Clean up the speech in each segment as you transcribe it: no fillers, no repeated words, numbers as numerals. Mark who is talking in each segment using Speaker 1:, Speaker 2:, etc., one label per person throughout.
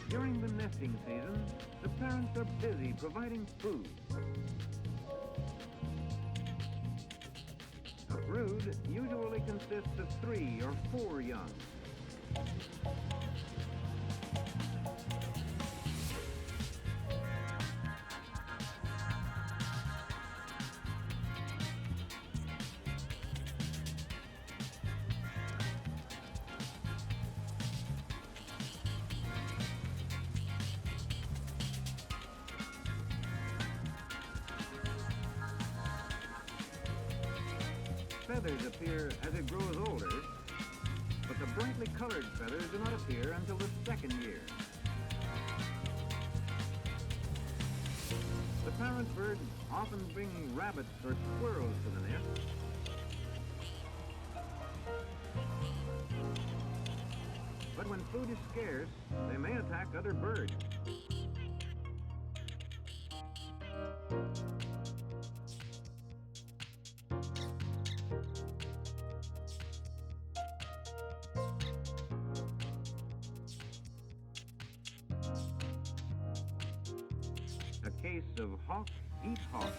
Speaker 1: During the nesting season, the parents are busy providing food. A brood usually consists of 3 or 4 young. Feathers appear as it grows older, but the brightly colored feathers do not appear until the 2nd year. The parent bird often brings rabbits or squirrels to the nest. But when food is scarce, they may attack other birds. A case of hawk eat hawk.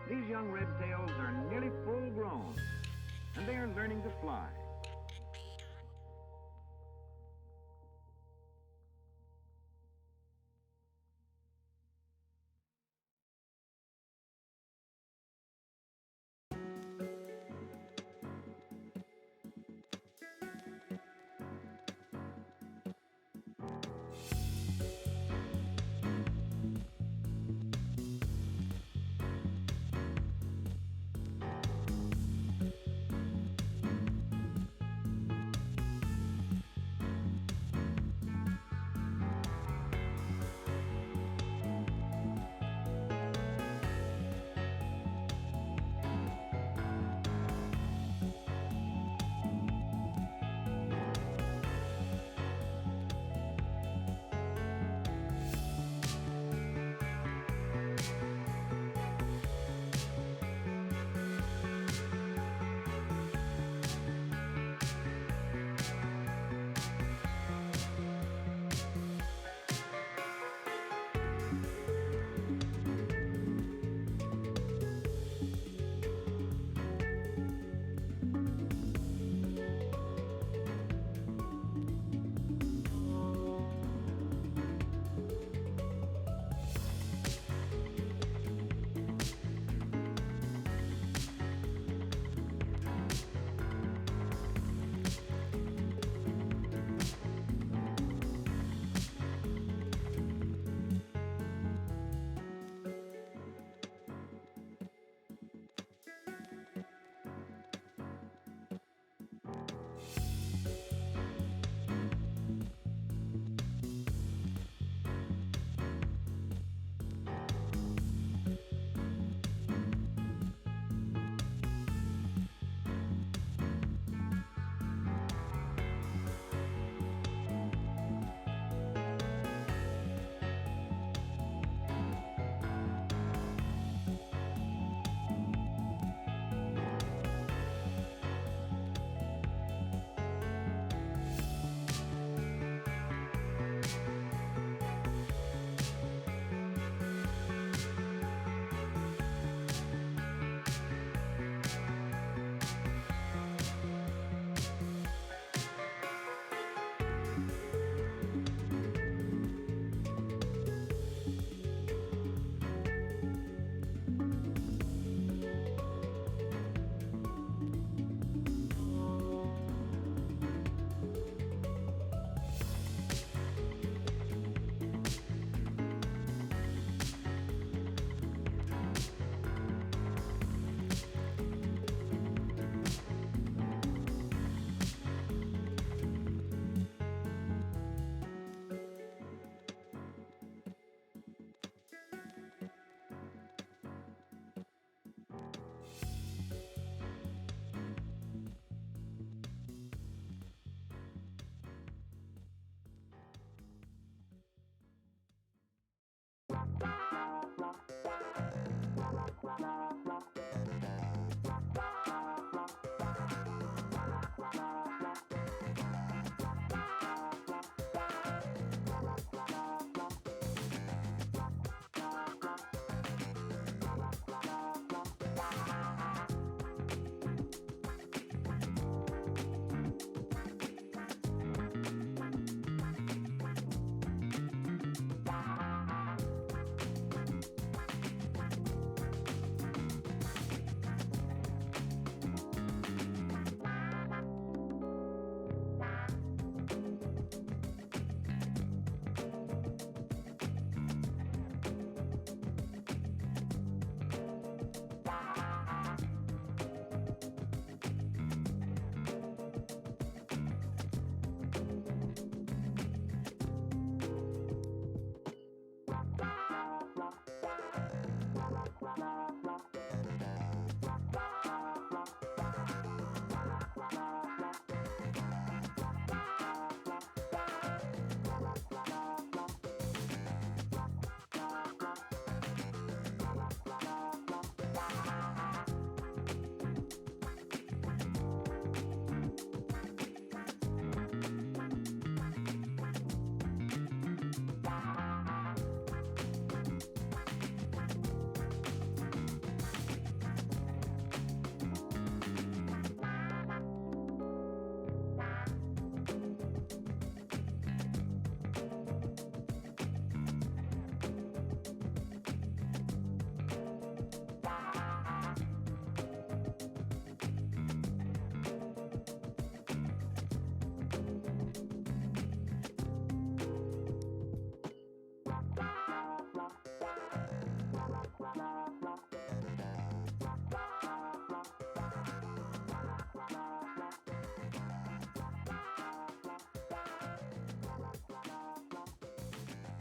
Speaker 1: These young red tails are nearly full grown, and they are learning to fly.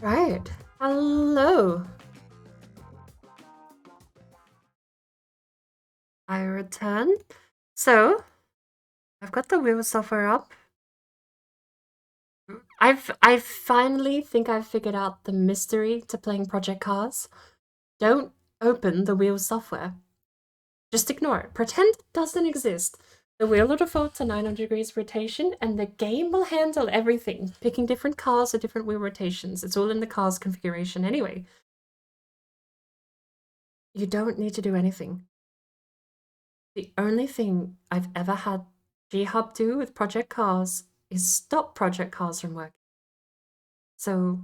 Speaker 2: Right. Hello. I return. So, I've got the wheel software up. I finally think I've figured out the mystery to playing Project Cars. Don't open the wheel software. Just ignore it. Pretend it doesn't exist. The wheel will default to 900 degrees rotation, and the game will handle everything, picking different cars or different wheel rotations. It's all in the car's configuration anyway. You don't need to do anything. The only thing I've ever had G-Hub do with Project Cars is stop Project Cars from working. So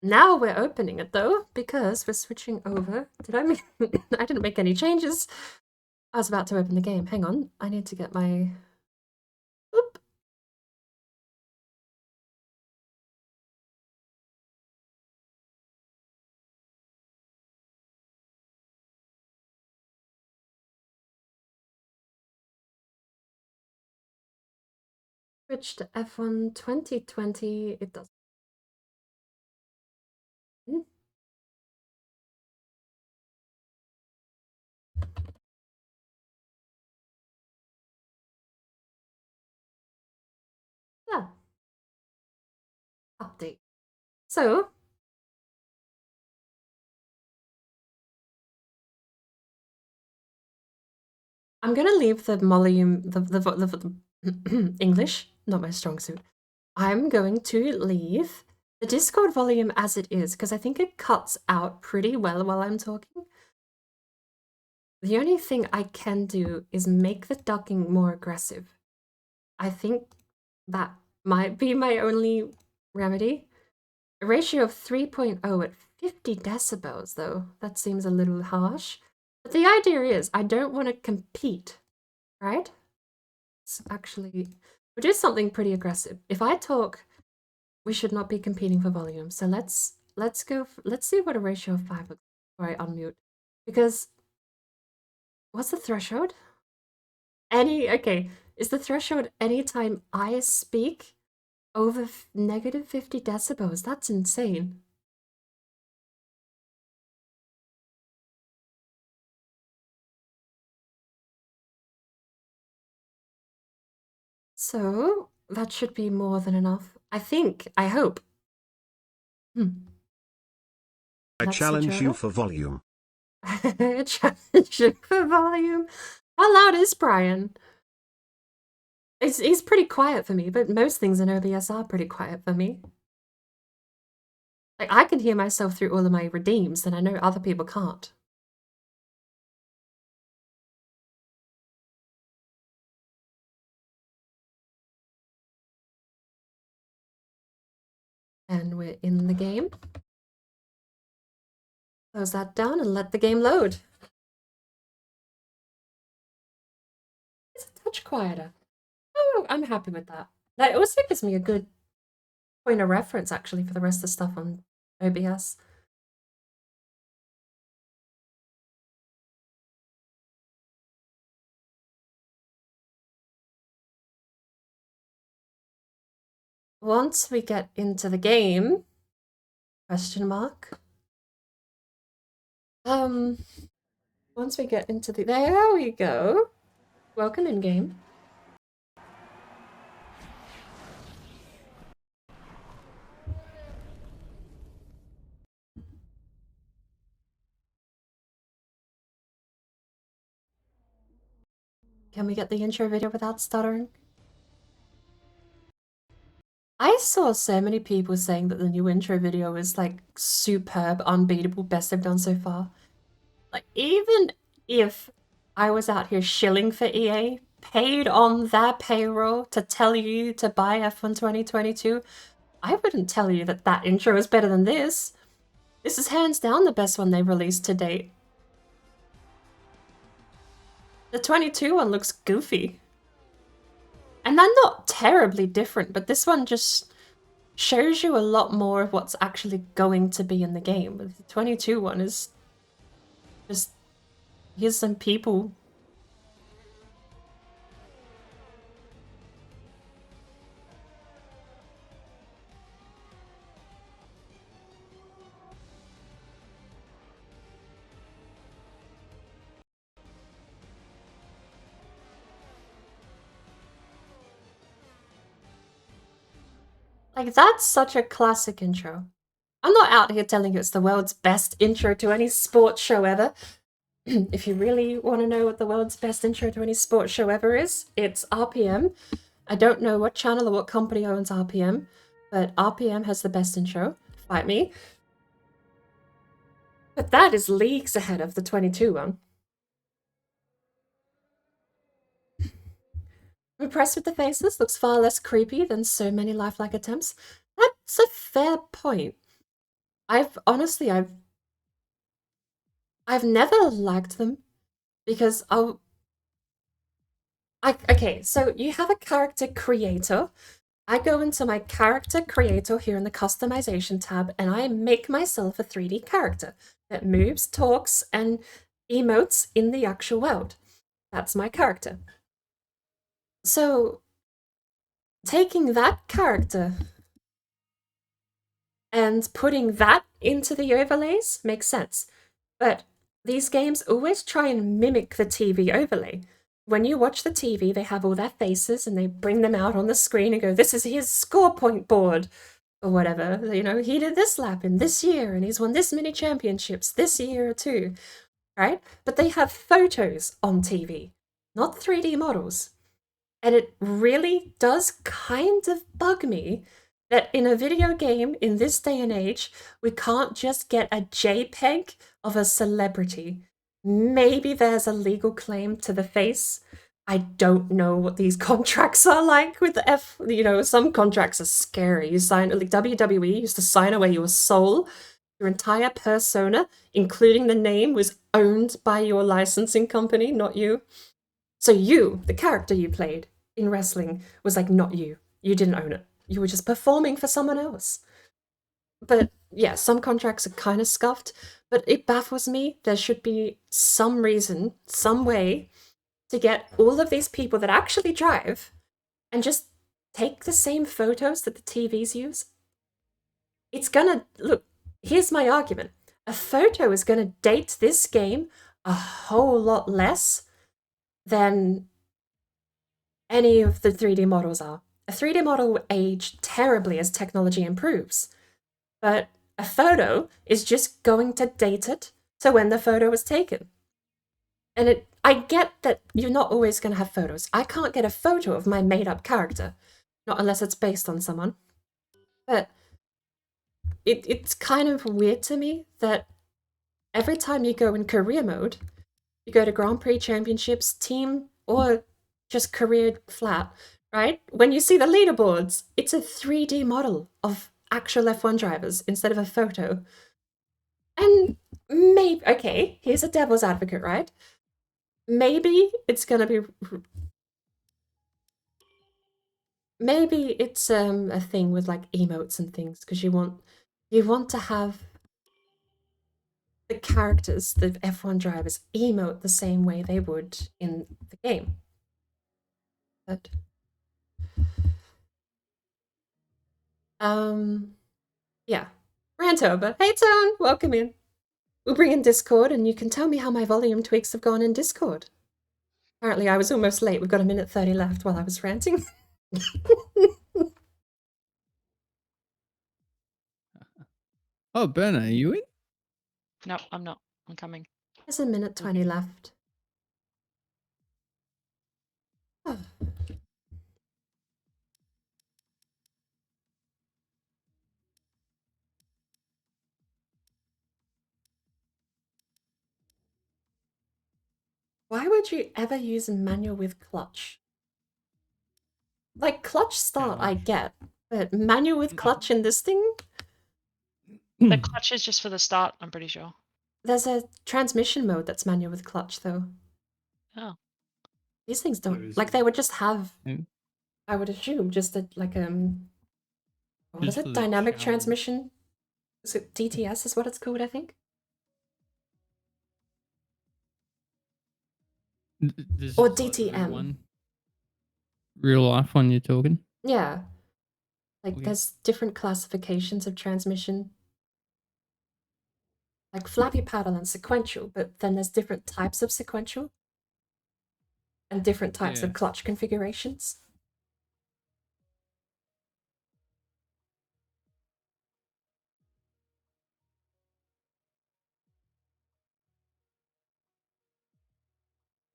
Speaker 2: now we're opening it though, because we're switching over. Did I make I didn't make any changes. I was about to open the game. Hang on, I need to get my oop. Switch to F1 2020. It doesn't. Yeah. Update. So I'm gonna leave the volume, the English, not my strong suit. I'm going to leave the Discord volume as it is because I think it cuts out pretty well while I'm talking. The only thing I can do is make the ducking more aggressive. I think that might be my only remedy. A ratio of 3.0 at 50 decibels, though, that seems a little harsh. But the idea is I don't want to compete, right? It's actually, we'll do something pretty aggressive. If I talk, we should not be competing for volume. So let's see what a ratio of 5 looks like before I unmute. Because what's the threshold? Okay, is the threshold anytime I speak over negative 50 decibels? That's insane. So that should be more than enough. I think, I hope.
Speaker 3: I challenge you for volume.
Speaker 2: Challenge you for volume. How loud is Brian? He's pretty quiet for me, but most things in OBS are pretty quiet for me. Like, I can hear myself through all of my redeems, and I know other people can't. And we're in the game. Close that down and let the game load. It's a touch quieter. Oh, I'm happy with that. That also gives me a good point of reference, actually, for the rest of the stuff on OBS. Once we get into the game, question mark. Once we get into the, there we go. Welcome in game. Can we get the intro video without stuttering? I saw so many people saying that the new intro video is like superb, unbeatable, best they've done so far. Like, even if I was out here shilling for EA, paid on their payroll to tell you to buy F1 2022, I wouldn't tell you that that intro is better than this. This is hands down the best one they've released to date. The 22 one looks goofy. And they're not terribly different, but this one just shows you a lot more of what's actually going to be in the game. The 22 one is just, here's some people. Like, that's such a classic intro. I'm not out here telling you it's the world's best intro to any sports show ever. If you really want to know what the world's best intro to any sports show ever is, it's RPM. I don't know what channel or what company owns RPM, but RPM has the best intro. Fight me. But that is leagues ahead of the 22 one. I'm impressed with the faces. Looks far less creepy than so many lifelike attempts. That's a fair point. I've never liked them because okay, so you have a character creator. I go into my character creator here in the customization tab and I make myself a 3D character that moves, talks, and emotes in the actual world. That's my character. So taking that character and putting that into the overlays makes sense. But these games always try and mimic the TV overlay. When you watch the TV, they have all their faces and they bring them out on the screen and go, this is his score point board, or whatever. You know, he did this lap in this year and he's won this many championships this year too, right? But they have photos on TV, not 3D models. And it really does kind of bug me that in a video game in this day and age, we can't just get a JPEG of a celebrity. Maybe there's a legal claim to the face. I don't know what these contracts are like with the some contracts are scary. You sign, like WWE used to sign away your soul. Your entire persona, including the name, was owned by your licensing company, not you. So you, the character you played in wrestling, was like not you. You didn't own it. You were just performing for someone else. But yeah, some contracts are kind of scuffed, but it baffles me. There should be some reason, some way to get all of these people that actually drive and just take the same photos that the TVs use. It's gonna look, here's my argument. A photo is gonna date this game a whole lot less than any of the 3D models are. A 3D model will age terribly as technology improves, but a photo is just going to date it to when the photo was taken. And I get that you're not always going to have photos. I can't get a photo of my made-up character, not unless it's based on someone. But it's kind of weird to me that every time you go in career mode, you go to Grand Prix Championships, team, or just career flat, right? When you see the leaderboards, it's a 3D model of actual F1 drivers instead of a photo. And maybe, okay, here's a devil's advocate, right? Maybe it's gonna be, maybe it's a thing with like emotes and things, because you want to have the characters, the F1 drivers, emote the same way they would in the game. But yeah, rant over. Hey Tone, welcome in. We'll bring in Discord and you can tell me how my volume tweaks have gone in Discord. Apparently I was almost late. We've got a minute 30 left while I was ranting.
Speaker 4: Oh, Berna, are you in?
Speaker 5: No, I'm not. I'm coming.
Speaker 2: There's a minute 20 left. Oh. Why would you ever use a manual with clutch? Like, clutch start I get, but manual with clutch in this thing?
Speaker 5: The clutch is just for the start, I'm pretty sure.
Speaker 2: There's a transmission mode that's manual with clutch, though.
Speaker 5: Oh.
Speaker 2: These things don't... Like, they would just have...
Speaker 4: Mm.
Speaker 2: I would assume just a, like, what is
Speaker 4: Just
Speaker 2: it?
Speaker 4: for the
Speaker 2: Dynamic
Speaker 4: shower.
Speaker 2: transmission? Is it DTS is what it's called, I think?
Speaker 4: This
Speaker 2: Or
Speaker 4: is like the real
Speaker 2: DTM.
Speaker 4: one. Real life one you're talking?
Speaker 2: Yeah. Like,
Speaker 4: Okay.
Speaker 2: there's different classifications of transmission. Like flappy paddle and sequential, but then there's different types of sequential. And different types
Speaker 4: Yeah.
Speaker 2: of clutch configurations.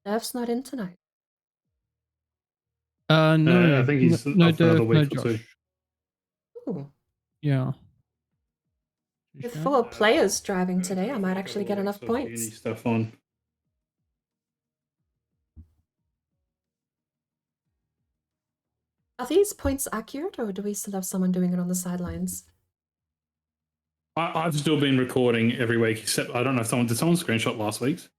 Speaker 2: Nerf's not in tonight.
Speaker 4: No.
Speaker 6: I think he's
Speaker 4: no
Speaker 6: off for another
Speaker 4: Durf, no
Speaker 6: week or two.
Speaker 4: Josh.
Speaker 2: Ooh.
Speaker 4: Yeah.
Speaker 2: With
Speaker 4: Sure?
Speaker 2: 4 players driving today, I
Speaker 6: Got
Speaker 2: might
Speaker 6: a
Speaker 2: actually
Speaker 6: couple
Speaker 2: get
Speaker 6: of
Speaker 2: enough
Speaker 6: weeks of uni
Speaker 2: points.
Speaker 6: stuff on.
Speaker 2: Are these points accurate, or do we still have someone doing it on the sidelines?
Speaker 6: I've still been recording every week, except I don't know if someone screenshot last week's.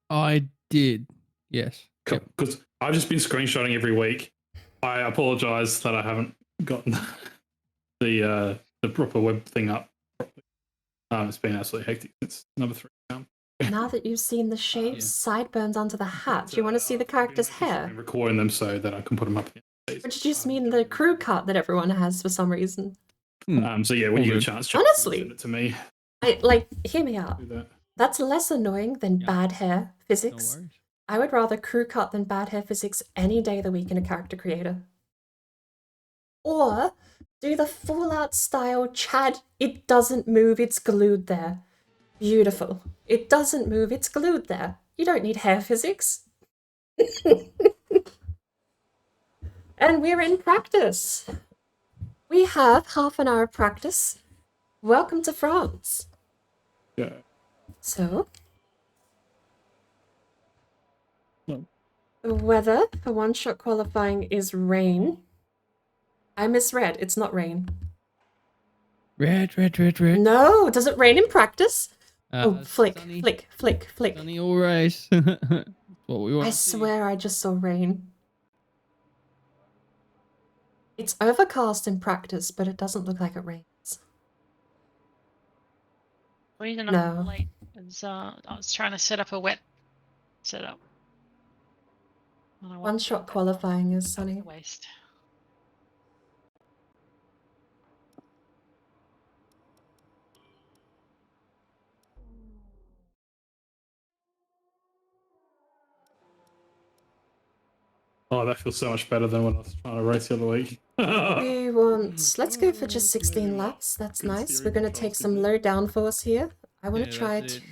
Speaker 4: I did. Yes. Yep.
Speaker 6: Because I've just been screenshotting every week. I apologize that I haven't gotten the proper web thing up properly. It's been absolutely hectic since number 3.
Speaker 2: Now that you've seen the shapes, sideburns onto the hat, do you want to see the character's hair?
Speaker 6: I'm recording them so that I can put them up.
Speaker 2: Or did you just mean the crew cut that everyone has for some reason?
Speaker 6: So yeah, when
Speaker 4: All
Speaker 6: you get a
Speaker 4: good.
Speaker 6: chance,
Speaker 2: Honestly.
Speaker 6: send it to me.
Speaker 2: Hear me out.
Speaker 6: Do that.
Speaker 2: That's less annoying than
Speaker 4: Yeah.
Speaker 2: bad hair
Speaker 4: No
Speaker 2: physics.
Speaker 4: worries.
Speaker 2: I would rather crew cut than bad hair physics any day of the week in a character creator. Or do the Fallout style Chad, it doesn't move, it's glued there. Beautiful. It doesn't move, it's glued there. You don't need hair physics. And we're in practice. We have half an hour of practice. Welcome to France.
Speaker 6: Yeah.
Speaker 2: So,
Speaker 6: No.
Speaker 2: the weather for one-shot qualifying is rain. I misread. It's not rain.
Speaker 4: Red.
Speaker 2: No, does it rain in practice? Oh, flick,
Speaker 4: Sunny,
Speaker 2: flick, flick, flick.
Speaker 4: Sunny all race. That's what we want
Speaker 2: I
Speaker 4: to see.
Speaker 2: swear I just saw rain. It's overcast in practice, but it doesn't look like it rains.
Speaker 5: The reason
Speaker 2: No.
Speaker 5: I'm late is I was trying to set up a wet setup. And I want
Speaker 2: One-shot qualifying is
Speaker 5: to
Speaker 2: sunny.
Speaker 5: waste.
Speaker 6: Oh, that feels so much better than when I was trying to race the other week.
Speaker 2: We want... Let's go for just 16 laps. That's
Speaker 6: Good
Speaker 2: nice.
Speaker 6: steering
Speaker 2: We're going to
Speaker 6: controls,
Speaker 2: take
Speaker 6: good
Speaker 2: some
Speaker 6: bit.
Speaker 2: low downforce here. I want
Speaker 4: Yeah,
Speaker 2: to try
Speaker 4: that's
Speaker 2: to...
Speaker 4: it.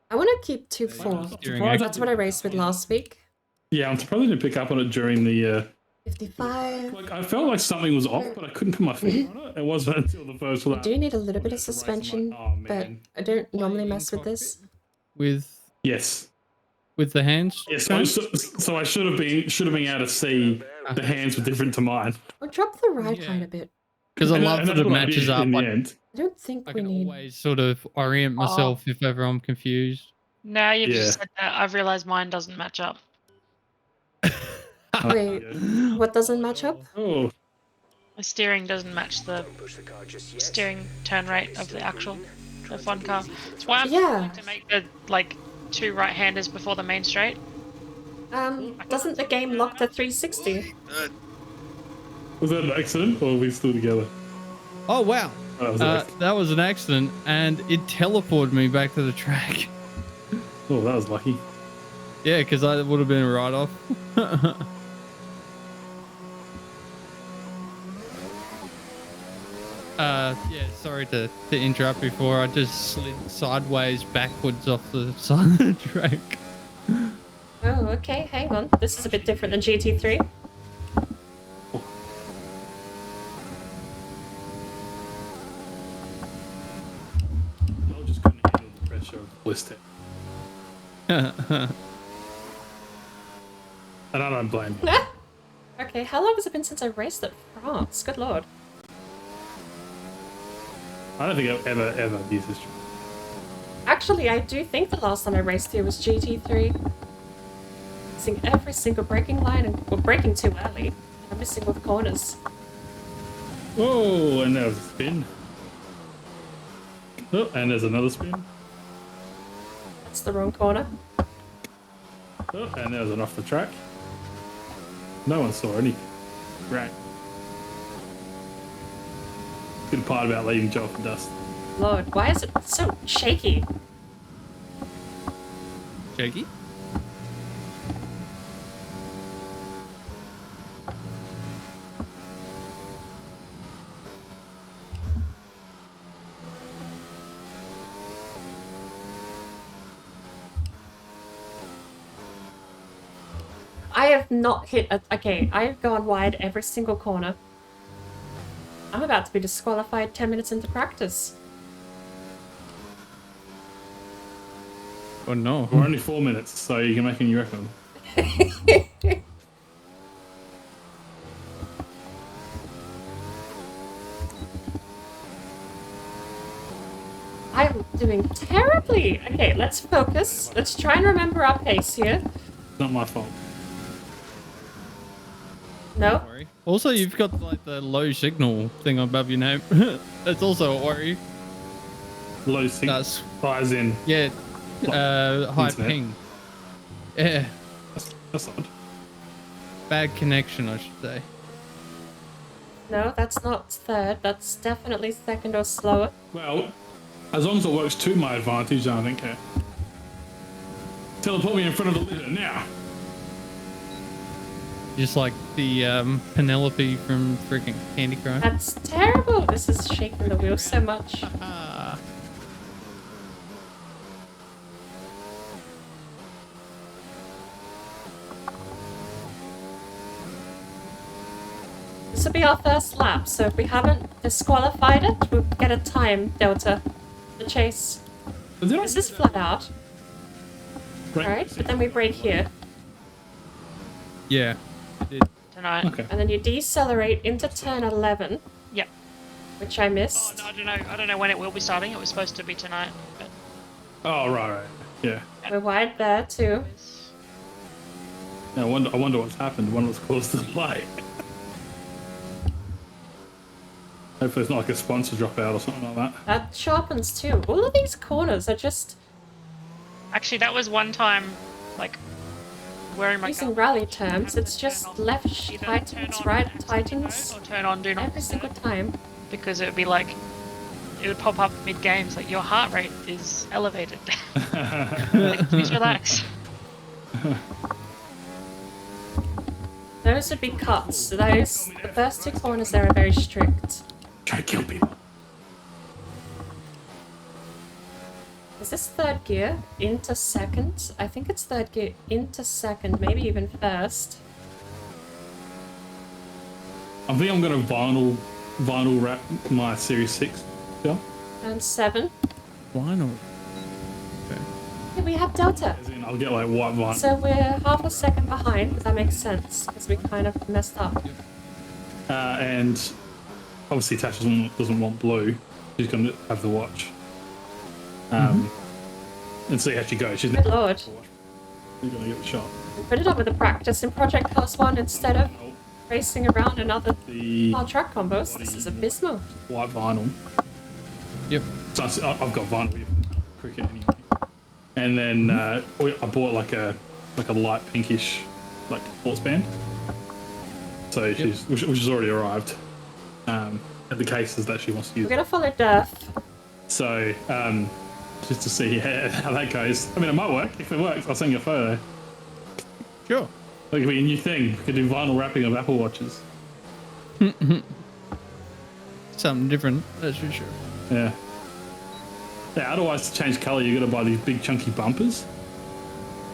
Speaker 2: I want to keep
Speaker 4: There you go.
Speaker 2: 2-4.
Speaker 4: Steering action.
Speaker 2: That's what I raced with last week.
Speaker 6: Yeah, I'm surprised I didn't pick up on it during the.
Speaker 2: 55.
Speaker 6: Like, I felt like something was off, but I couldn't put my finger on it. It wasn't until the first
Speaker 2: I
Speaker 6: lap.
Speaker 2: do need a little bit of
Speaker 6: Race, I'm like,
Speaker 2: suspension,
Speaker 6: oh,
Speaker 2: but
Speaker 6: man.
Speaker 2: I don't normally
Speaker 4: Playing
Speaker 2: mess with this.
Speaker 4: cockpit
Speaker 6: Yes.
Speaker 4: with the hands.
Speaker 6: Yes.
Speaker 4: Tone?
Speaker 6: So I should have been able to see the hands were different to mine.
Speaker 2: Or drop the ride
Speaker 4: Yeah.
Speaker 2: height a bit.
Speaker 4: Because I
Speaker 6: And
Speaker 4: love that
Speaker 6: that's
Speaker 4: it
Speaker 6: what I
Speaker 4: matches
Speaker 6: did
Speaker 4: up.
Speaker 6: in the
Speaker 4: I
Speaker 6: end.
Speaker 2: I don't think we
Speaker 4: can
Speaker 2: need...
Speaker 4: always sort of orient myself if ever I'm confused.
Speaker 5: Now you've
Speaker 6: Yeah.
Speaker 5: just said that, I've realized mine doesn't match up.
Speaker 2: Wait, what doesn't match up?
Speaker 6: Oh,
Speaker 5: My steering doesn't match the steering turn rate of the actual F1 car. That's why I'm
Speaker 2: Yeah.
Speaker 5: trying to make the like 2 right-handers before the main straight.
Speaker 2: Doesn't the game lock to 360?
Speaker 6: was that an accident or are we still together?
Speaker 4: Oh wow,
Speaker 6: Oh, that was an accident.
Speaker 4: that was an accident, and it teleported me back to the track.
Speaker 6: Oh, that was lucky.
Speaker 4: Yeah, because I would have been right off. Yeah, sorry to interrupt before. I just slid sideways backwards off the side of the track.
Speaker 2: Oh, okay, hang on. This is a bit different than GT3.
Speaker 6: I just couldn't handle the pressure of blister. And I don't blame you.
Speaker 2: Okay, how long has it been since I raced at France? Good lord.
Speaker 6: I don't think I've ever used this.
Speaker 2: Actually, I do think the last time I raced here was GT3. Missing every single braking line and well, braking too early. I'm missing all the corners.
Speaker 6: Whoa, and there's a spin. Oh, and there's another spin.
Speaker 2: That's the wrong corner.
Speaker 6: Oh, and there's an off the track. No one saw anything. Right. Good part about leaving Joe for dust.
Speaker 2: Lord, why is it so shaky?
Speaker 4: Shaky?
Speaker 2: I have not hit a... Okay, I have gone wide every single corner. I'm about to be disqualified 10 minutes into practice.
Speaker 4: Oh no.
Speaker 6: We're only 4 minutes, so you can make a new record.
Speaker 2: I'm doing terribly. Okay, let's focus. Let's try and remember our pace here.
Speaker 6: It's not my fault.
Speaker 2: No?
Speaker 4: Worry. Also, you've got like the low signal thing above your name. That's also a worry.
Speaker 6: Low signal.
Speaker 4: That's
Speaker 6: As in,
Speaker 4: yeah. High
Speaker 6: internet?
Speaker 4: ping. Yeah.
Speaker 6: that's odd.
Speaker 4: Bad connection, I should say.
Speaker 2: No, that's not third. That's definitely second or slower.
Speaker 6: Well, as long as it works to my advantage, I don't care. Teleport me in front of the leader now.
Speaker 4: Just like the Penelope from freaking Candy Crush.
Speaker 2: That's terrible. This is shaking the wheel so much.
Speaker 4: Ah.
Speaker 2: This will be our first lap, so if we haven't disqualified it, we'll get a time delta. The chase. This is flat out. Alright, but then we brake here.
Speaker 4: Yeah. It did.
Speaker 5: Tonight.
Speaker 6: Okay.
Speaker 2: And then you decelerate into turn 11,
Speaker 5: Yep.
Speaker 2: which I
Speaker 5: Oh,
Speaker 2: missed.
Speaker 5: no, I don't know. I don't know when it will be starting. It was supposed to be tonight, but
Speaker 6: Oh, right. Yeah.
Speaker 2: We're wide there too.
Speaker 6: I wonder what's happened. I wonder what's caused the delay. Hopefully it's not like a sponsor dropout or something like that.
Speaker 2: That sharpens too. All of these corners are just
Speaker 5: actually, that was one time, like, wearing my
Speaker 2: using
Speaker 5: gun.
Speaker 2: rally terms. It's just left
Speaker 5: Either
Speaker 2: tightens,
Speaker 5: turn on
Speaker 2: right
Speaker 5: accident
Speaker 2: tightens
Speaker 5: mode or turn on do not
Speaker 2: every single
Speaker 5: disturb,
Speaker 2: time.
Speaker 5: because it would be like, it would pop up mid games like your heart rate is elevated. Like, please relax.
Speaker 2: Those would be cuts. Those, the first two corners there are very strict.
Speaker 6: Try to kill people.
Speaker 2: Is this third gear into second? I think it's third gear into second, maybe even first.
Speaker 6: I think I'm gonna vinyl wrap my Series 6. Yeah.
Speaker 2: And 7.
Speaker 4: Vinyl. Okay.
Speaker 2: Yeah, we have delta.
Speaker 6: As in, I'll get like white vinyl.
Speaker 2: So we're half a second behind, but that makes sense, because we kind of messed up.
Speaker 6: And obviously Tash doesn't want blue. She's gonna have the watch. And see how she goes. She's
Speaker 2: Good
Speaker 6: never
Speaker 2: lord.
Speaker 6: She's gonna get the shot.
Speaker 2: We put it up with the practice in Project Cars 1 instead of racing around in other
Speaker 6: The
Speaker 2: hard track combos. This is abysmal.
Speaker 6: white vinyl.
Speaker 4: Yep.
Speaker 6: So I've got vinyl here for cricket anyway. And then I bought like a light pinkish like sports band. So which has already arrived. And the cases that she wants to
Speaker 2: We're
Speaker 6: use.
Speaker 2: gonna follow Durf.
Speaker 6: So just to see how that goes. I mean, it might work. If it works, I'll send you a photo.
Speaker 4: Sure.
Speaker 6: That could be a new thing. We could do vinyl wrapping of Apple Watches.
Speaker 4: Something different, that's for sure.
Speaker 6: Yeah. Yeah, otherwise to change colour you gotta buy these big chunky bumpers.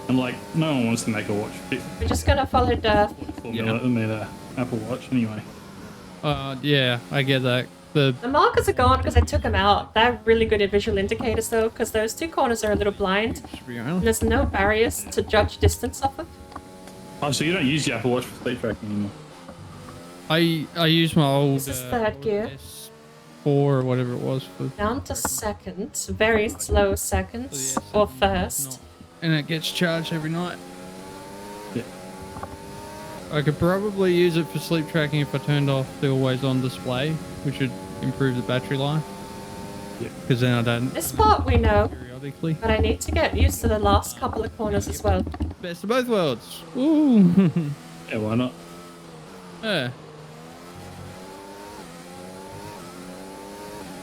Speaker 6: And like no one wants to make a watch fit
Speaker 2: We're just gonna follow Durf.
Speaker 6: formula than an Apple Watch anyway.
Speaker 4: Yeah, I get that. The
Speaker 2: The markers are gone because I took them out. They're really good at visual indicators though, because those two corners are a little blind. And there's no barriers to judge distance off of.
Speaker 6: Oh, so you don't use the Apple Watch for speed tracking anymore?
Speaker 4: I use my old
Speaker 2: This is third gear.
Speaker 4: S4 or whatever it was for,
Speaker 2: Down to second, very slow seconds, or first.
Speaker 4: and it gets charged every night.
Speaker 6: Yeah.
Speaker 4: I could probably use it for sleep tracking if I turned off the always on display, which would improve the battery life.
Speaker 6: Yeah.
Speaker 4: Because then I don't
Speaker 2: This part we know,
Speaker 4: periodically.
Speaker 2: but I need to get used to the last couple of corners as well.
Speaker 4: Best of both worlds. Ooh.
Speaker 6: Yeah, why not?
Speaker 4: Yeah.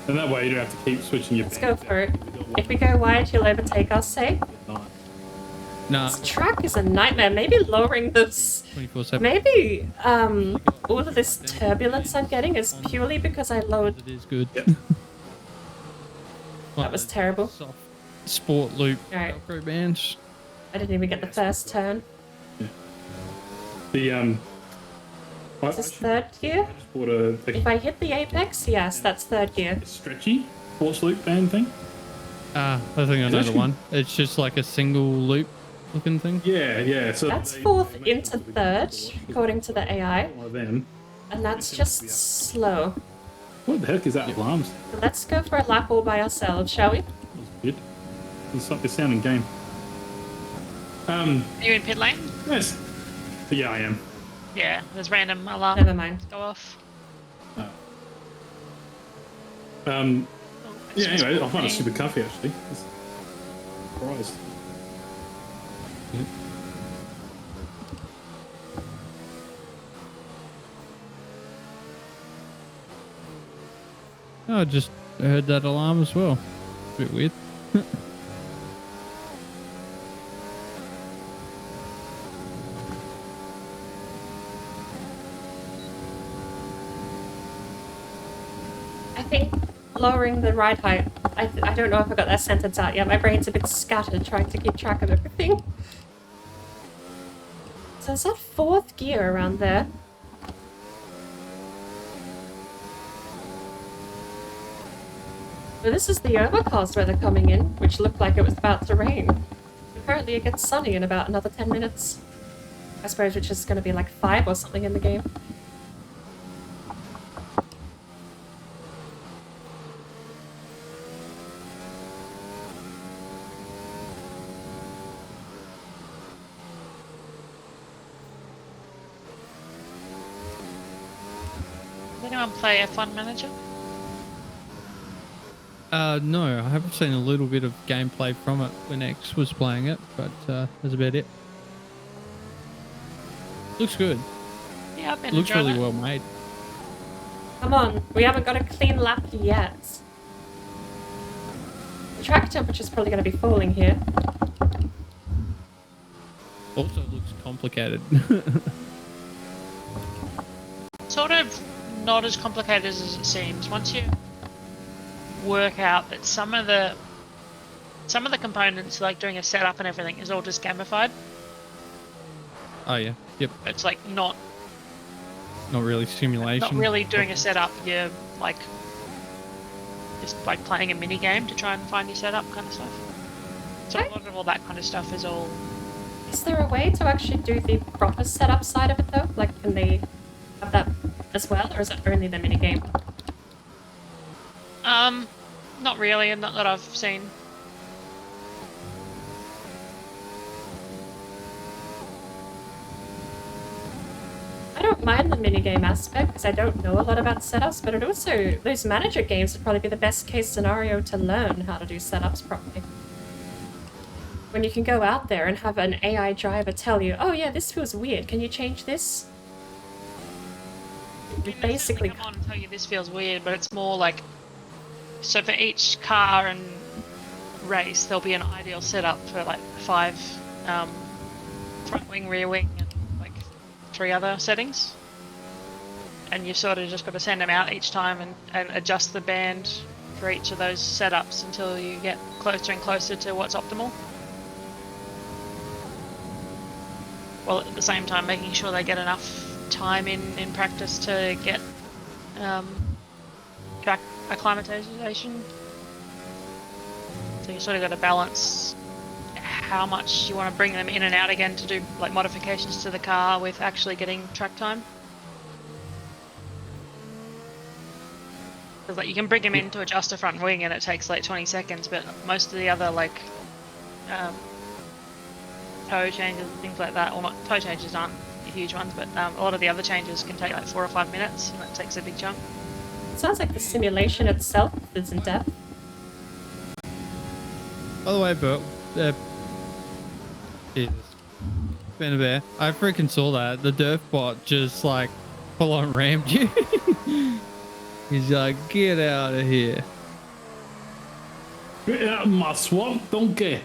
Speaker 6: And that way you don't have to keep switching your
Speaker 2: Let's go for it. If we go wide, he'll overtake us, say?
Speaker 4: Nah.
Speaker 2: This track is a nightmare. Maybe lowering this...
Speaker 4: 24/7.
Speaker 2: Maybe all of this turbulence I'm getting is purely because I lowered...
Speaker 4: It is good.
Speaker 6: Yep.
Speaker 2: That was terrible.
Speaker 4: Soft sport loop
Speaker 2: Alright.
Speaker 4: Velcro bands.
Speaker 2: I didn't even get the first turn.
Speaker 6: The I
Speaker 2: Is this third gear?
Speaker 6: just bought a
Speaker 2: If I hit the apex, yes, that's third gear.
Speaker 6: stretchy sports loop band thing.
Speaker 4: I think I know the
Speaker 6: actually-
Speaker 4: one. It's just like a single loop looking thing.
Speaker 6: Yeah. So
Speaker 2: That's
Speaker 6: they-
Speaker 2: fourth
Speaker 6: they make
Speaker 2: into
Speaker 6: one of the
Speaker 2: third,
Speaker 6: good ones.
Speaker 2: according to the AI,
Speaker 6: One of them.
Speaker 2: and that's just slow.
Speaker 6: What the heck is that? Alarms.
Speaker 2: So let's go for a lap all by ourselves, shall we?
Speaker 6: That's good. It's like a sounding game.
Speaker 5: Are you in pit lane?
Speaker 6: Yes. Yeah, I am.
Speaker 5: Yeah, there's random alarms
Speaker 2: Never mind.
Speaker 5: go off.
Speaker 6: Um.
Speaker 5: Oh,
Speaker 6: Yeah.
Speaker 5: it's
Speaker 6: Anyway, I
Speaker 5: just
Speaker 6: find it
Speaker 5: me.
Speaker 6: super comfy actually. Surprised.
Speaker 4: Oh, I just heard that alarm as well. A bit weird.
Speaker 2: I think lowering the ride height. I don't know if I got that sentence out yet. My brain's a bit scattered trying to keep track of everything. So is that fourth gear around there? Well, this is the overcast weather coming in, which looked like it was about to rain. Apparently it gets sunny in about another 10 minutes. I suppose which is going to be like 5 or something in the game.
Speaker 5: Does anyone play F1 Manager?
Speaker 4: No, I haven't seen a little bit of gameplay from it when X was playing it, but that's about it. Looks good.
Speaker 5: Yeah, I've been
Speaker 4: Looks
Speaker 5: enjoying
Speaker 4: really
Speaker 5: it.
Speaker 4: well made.
Speaker 2: Come on, we haven't got a clean lap yet. The track temperature's probably going to be falling here.
Speaker 4: Also looks complicated.
Speaker 5: Sort of not as complicated as it seems. Once you work out that some of the components, like doing a setup and everything, is all just gamified.
Speaker 4: Oh yeah, yep.
Speaker 5: It's like not
Speaker 4: Not simulation.
Speaker 5: really doing a setup. You're like just like playing a mini game to try and find your setup kind of stuff. So a lot of all that kind of stuff is all.
Speaker 2: Is there a way to actually do the proper setup side of it though? Like, can they have that as well, or is it only the minigame?
Speaker 5: Not really, and not that I've seen.
Speaker 2: I don't mind the minigame aspect because I don't know a lot about setups, but it also, those manager games would probably be the best case scenario to learn how to do setups properly. When you can go out there and have an AI driver tell you, oh yeah, this feels weird, can you change this?
Speaker 5: I mean, they
Speaker 2: Basically,
Speaker 5: certainly come on and tell you this feels weird, but it's more like, so for each car and race, there'll be an ideal setup for like 5 front wing, rear wing, and like 3 other settings. And you've sort of just got to send them out each time and adjust the band for each of those setups until you get closer and closer to what's optimal. While at the same time making sure they get enough time in practice to get track acclimatization. So you sort of got to balance how much you want to bring them in and out again to do like modifications to the car with actually getting track time. Because like you can bring them in to adjust a front wing and it takes like 20 seconds, but most of the other like toe changes and things like that, or not toe changes aren't huge ones, but a lot of the other changes can take like 4 or 5 minutes, and that takes a big chunk.
Speaker 2: it sounds like the simulation itself is in depth.
Speaker 4: By the way, Bert, Jesus. Been a bear. I freaking saw that. The Durf bot just like full on rammed you. He's like, get out of here.
Speaker 6: Get out of my swamp, donkey.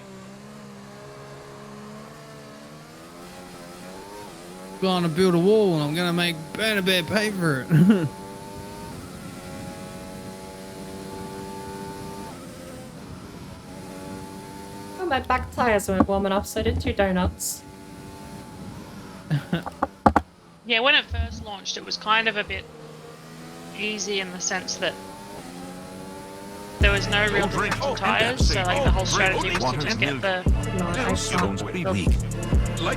Speaker 4: Gonna build a wall and I'm gonna make Banner Bear pay for it.
Speaker 2: Oh, my back tires weren't warm enough, so I did 2 donuts.
Speaker 5: Yeah, when it first launched, it was kind of a bit easy in the sense that there was no real difference in tires, so like the whole strategy was to just get the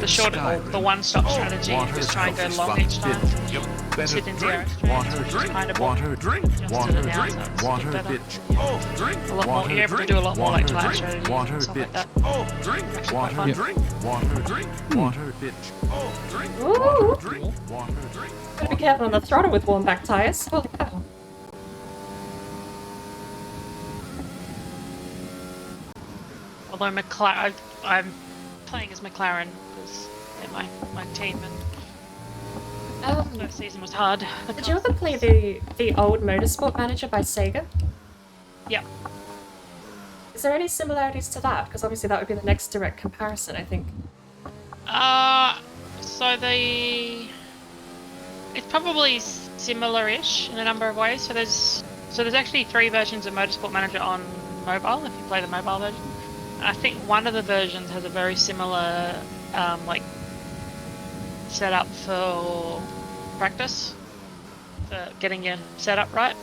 Speaker 5: short, the one-stop strategy, just try and go long each time. Sit in zero straight, which is kind of what adjusted it now, so it's a bit better. A lot more, you're able to do a lot more like tire strategy and stuff like that.
Speaker 2: Ooh! Gotta be careful on the throttle with warm back tires. Holy cow.
Speaker 5: Although McLaren, I'm playing as McLaren because they're my team, and first season was hard.
Speaker 2: Did you ever play the old Motorsport Manager by Sega?
Speaker 5: Yeah.
Speaker 2: Is there any similarities to that? Because obviously that would be the next direct comparison, I think.
Speaker 5: So it's probably similar-ish in a number of ways. So there's actually 3 versions of Motorsport Manager on mobile if you play the mobile version. I think one of the versions has a very similar like setup for practice, for getting your setup right.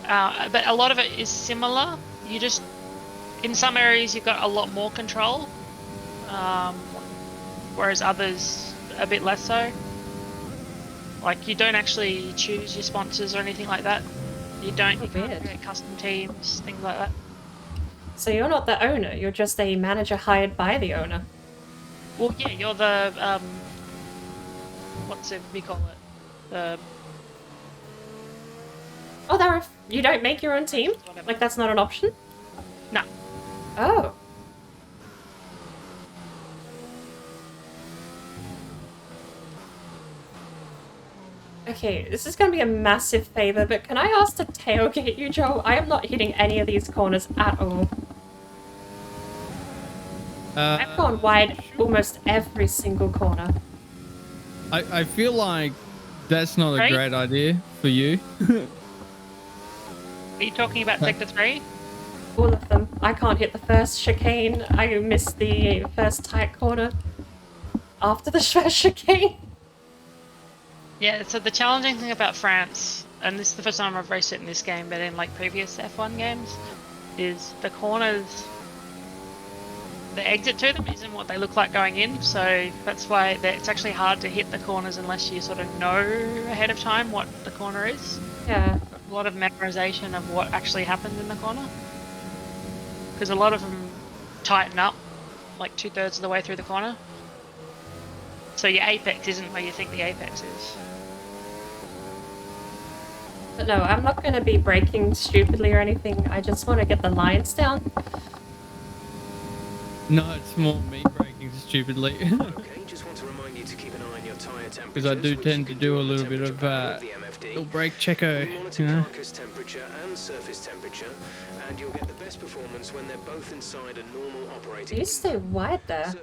Speaker 5: But a lot of it is similar. You just, in some areas you've got a lot more control, whereas others a bit less so. Like you don't actually choose your sponsors or anything like that. You can't create custom teams, things like that.
Speaker 2: So you're not the owner, you're just a manager hired by the owner.
Speaker 5: Well, yeah, you're the, what's it, we call it? The...
Speaker 2: Oh, you don't make your own team? Like that's not an option?
Speaker 5: No.
Speaker 2: Oh. Okay, this is going to be a massive favor, but can I ask to tailgate you, Joel? I am not hitting any of these corners at all. I've gone wide almost every single corner.
Speaker 4: I feel like that's not a great idea for you.
Speaker 5: Are you talking about Sector 3?
Speaker 2: All of them. I can't hit the first chicane. I missed the first tight corner after the first chicane.
Speaker 5: Yeah, so the challenging thing about France, and this is the first time I've raced it in this game, but in like previous F1 games, is the corners, the exit to them isn't what they look like going in, so that's why it's actually hard to hit the corners unless you sort of know ahead of time what the corner is.
Speaker 2: Yeah.
Speaker 5: A lot of memorization of what actually happens in the corner. Because a lot of them tighten up like 2/3 of the way through the corner. So your apex isn't where you think the apex is.
Speaker 2: But no, I'm not going to be braking stupidly or anything. I just want to get the lines down.
Speaker 4: No, it's more me braking stupidly.
Speaker 7: Okay, just want to remind you to keep an eye on your tire temperature.
Speaker 4: Because I do tend to do a little bit of little brake checker, you know.
Speaker 7: Carcass temperature and surface temperature, and you'll get the best performance when they're both inside a normal operating.
Speaker 2: You stay wide there.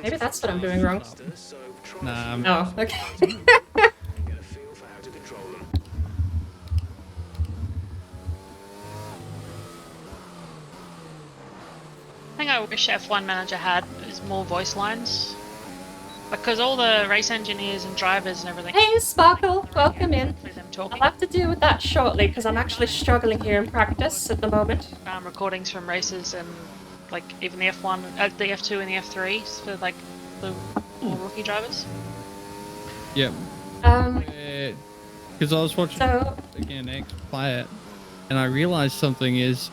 Speaker 2: Maybe that's what I'm doing wrong.
Speaker 4: Nah.
Speaker 2: Oh, okay.
Speaker 7: Get a feel for how to control them.
Speaker 5: I think I wish F1 Manager had is more voice lines. Because all the race engineers and drivers and everything...
Speaker 2: Hey, Sparkle! Welcome in.
Speaker 5: Them talking.
Speaker 2: I'll have to deal with that shortly, because I'm actually struggling here in practice at the moment.
Speaker 5: Recordings from races and, like, even the F1, the F2 and the F3 for, like, the more rookie drivers.
Speaker 4: Yep. Because I was watching, again, X play it, and I realized something is...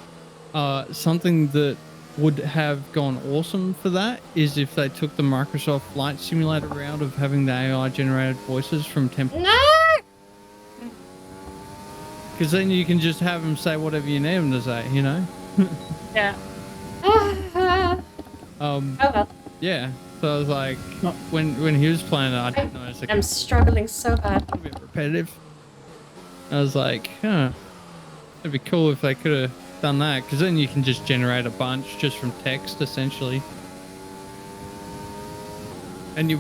Speaker 4: something that would have gone awesome for that is if they took the Microsoft Flight Simulator route of having the AI generated voices from templates.
Speaker 2: No!
Speaker 4: Because then you can just have them say whatever you need them to say, you know?
Speaker 5: Yeah.
Speaker 2: Oh well.
Speaker 4: Yeah. So I was like, when he was playing it, I didn't notice it.
Speaker 2: I'm struggling so bad.
Speaker 4: A bit repetitive. I was like, huh. It'd be cool if they could have done that, because then you can just generate a bunch just from text, essentially. And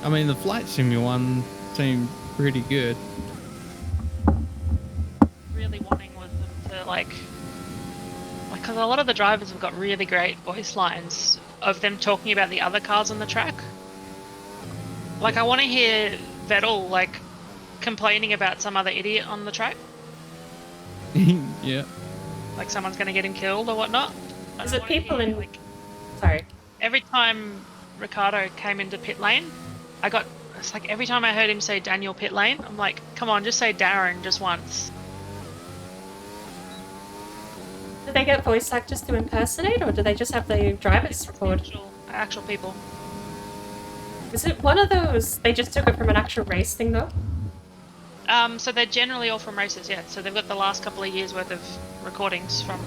Speaker 4: I mean, the Flight Simu one seemed pretty good.
Speaker 5: Really wanting was them to, like, because a lot of the drivers have got really great voice lines of them talking about the other cars on the track. Like, I want to hear Vettel, like, complaining about some other idiot on the track.
Speaker 4: Yeah.
Speaker 5: Like, someone's going to get him killed or whatnot. And
Speaker 2: Is
Speaker 5: I
Speaker 2: it
Speaker 5: wanna
Speaker 2: people
Speaker 5: hear,
Speaker 2: in...
Speaker 5: like,
Speaker 2: Sorry.
Speaker 5: every time Ricardo came into pit lane, it's like every time I heard him say Daniel pit lane, I'm like, come on, just say Darren just once.
Speaker 2: Do they get voice actors to impersonate, or do they just have the drivers record?
Speaker 5: Actual people.
Speaker 2: Is it one of those, they just took it from an actual race thing though?
Speaker 5: So they're generally all from races, yeah. So they've got the last couple of years worth of recordings from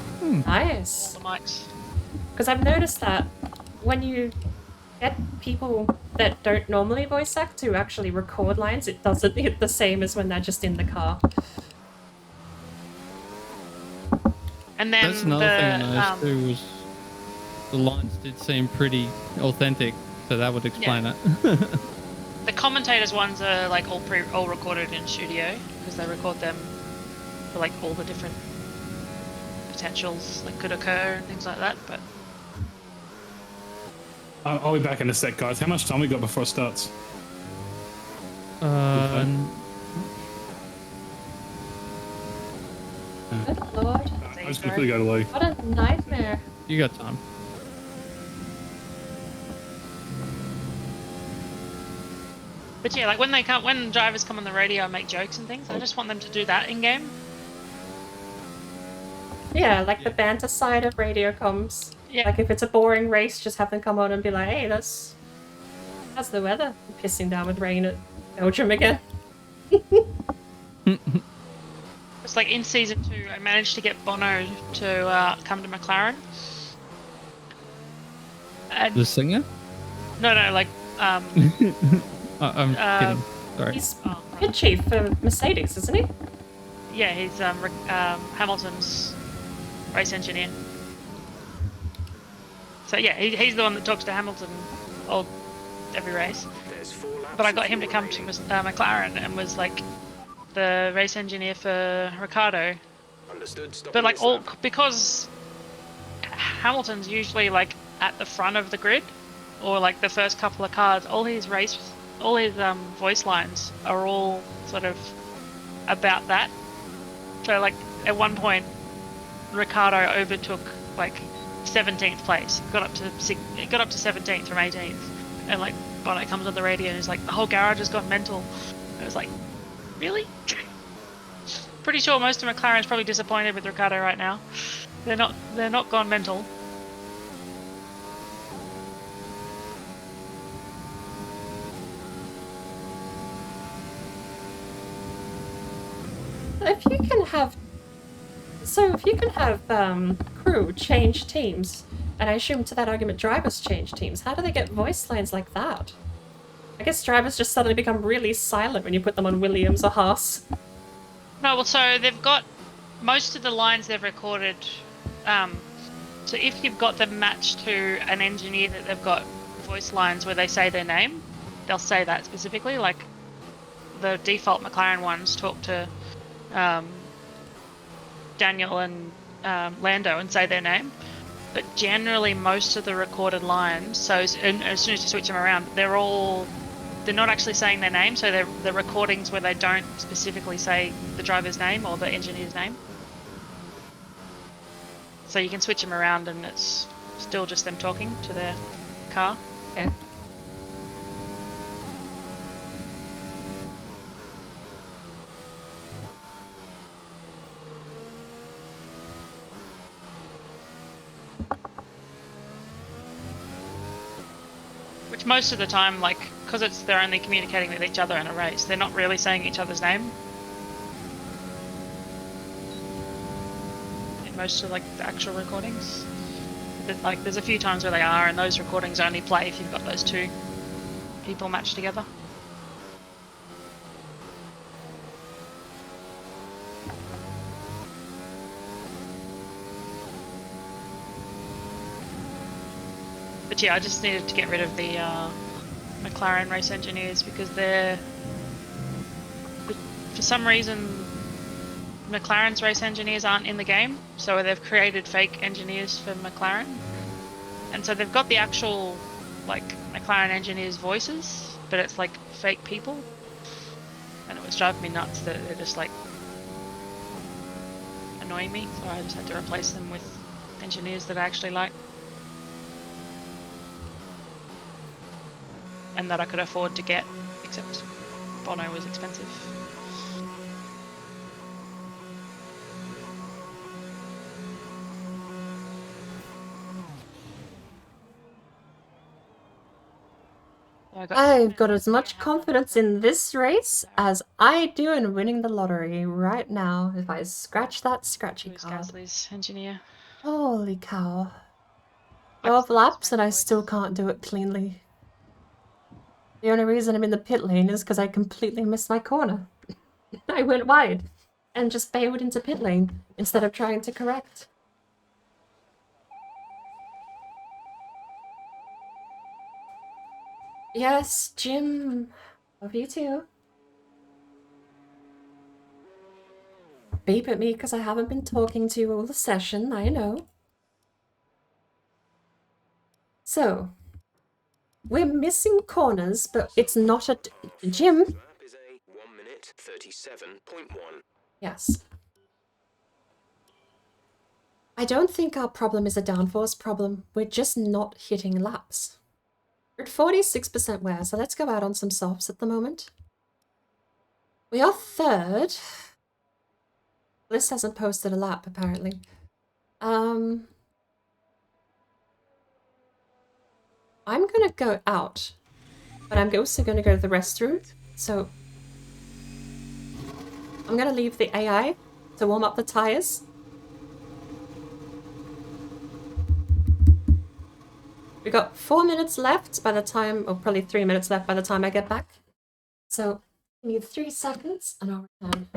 Speaker 2: Nice.
Speaker 5: the mics.
Speaker 2: Because I've noticed that when you get people that don't normally voice act to actually record lines, it doesn't hit the same as when they're just in the car.
Speaker 5: And then
Speaker 4: That's another thing I noticed too, was the lines did seem pretty authentic, so that would explain it.
Speaker 5: the commentators ones are like all recorded in studio because they record them for like all the different potentials that could occur and things like that. But
Speaker 6: I'll be back in a sec, guys. How much time we got before it starts?
Speaker 2: Good lord.
Speaker 6: I just quickly go to Lee.
Speaker 2: What a nightmare.
Speaker 4: You got time.
Speaker 5: But yeah, like when drivers come on the radio and make jokes and things, I just want them to do that in game.
Speaker 2: Yeah, like the banter side of radio comms.
Speaker 5: Yeah.
Speaker 2: Like if it's a boring race, just have them come on and be like, hey, how's the weather? Pissing down with rain at Belgium again.
Speaker 5: It's like in season 2, I managed to get Bono to come to McLaren. And
Speaker 4: The singer?
Speaker 5: no, like
Speaker 4: I'm kidding. Sorry.
Speaker 2: He's pit chief for Mercedes, isn't he?
Speaker 5: yeah, he's Hamilton's race engineer. So yeah, he's the one that talks to Hamilton every race.
Speaker 7: There's 4 laps
Speaker 5: But I got
Speaker 7: of
Speaker 5: him to come to McLaren and was like the race engineer for Ricardo.
Speaker 7: Understood. Stop
Speaker 5: But like
Speaker 7: this lap.
Speaker 5: because Hamilton's usually like at the front of the grid or like the first couple of cars, all his voice lines are all sort of about that. So like at one point Ricardo overtook like 17th place, got up to 17th from 18th, and like Bono comes on the radio and he's like, the whole garage has gone mental. I was like, really? Pretty sure most of McLaren's probably disappointed with Ricardo right now. They're not gone mental.
Speaker 2: If you can have crew change teams, and I assume to that argument drivers change teams, how do they get voice lines like that? I guess drivers just suddenly become really silent when you put them on Williams or Haas.
Speaker 5: No, well, so they've got most of the lines they've recorded. So if you've got them matched to an engineer that they've got voice lines where they say their name, they'll say that specifically. Like the default McLaren ones talk to Daniel and Lando and say their name. But generally, most of the recorded lines, so as soon as you switch them around, they're not actually saying their name, so they're recordings where they don't specifically say the driver's name or the engineer's name. So you can switch them around and it's still just them talking to their car.
Speaker 2: Okay.
Speaker 5: Which most of the time, like, because they're only communicating with each other in a race, they're not really saying each other's name. In most of like the actual recordings, like there's a few times where they are, and those recordings only play if you've got those two people matched together. But yeah, I just needed to get rid of the McLaren race engineers because for some reason, McLaren's race engineers aren't in the game, so they've created fake engineers for McLaren. And so they've got the actual, like, McLaren engineers' voices, but it's like fake people. And it was driving me nuts that they're just like annoying me, so I just had to replace them with engineers that I actually like. And that I could afford to get, except Bono was expensive.
Speaker 2: I've got as much confidence in this race as I do in winning the lottery right now if I scratch that scratchy card.
Speaker 5: Gasly's engineer.
Speaker 2: Holy cow. 12 laps and I still can't do it cleanly. The only reason I'm in the pit lane is because I completely missed my corner. I went wide and just bailed into pit lane instead of trying to correct. Yes, Jim. Love you too. Beep at me because I haven't been talking to you all the session, I know. So, we're missing corners, but it's not a... Jim?
Speaker 7: Lap is a 1 minute 37.1.
Speaker 2: Yes. I don't think our problem is a downforce problem. We're just not hitting laps. We're at 46% wear, so let's go out on some softs at the moment. We are third. Bliss hasn't posted a lap, apparently. I'm gonna go out, but I'm also gonna go to the restroom, so I'm gonna leave the AI to warm up the tires. We got 4 minutes left by the time, or probably 3 minutes left by the time I get back. So, give me 3 seconds and I'll return.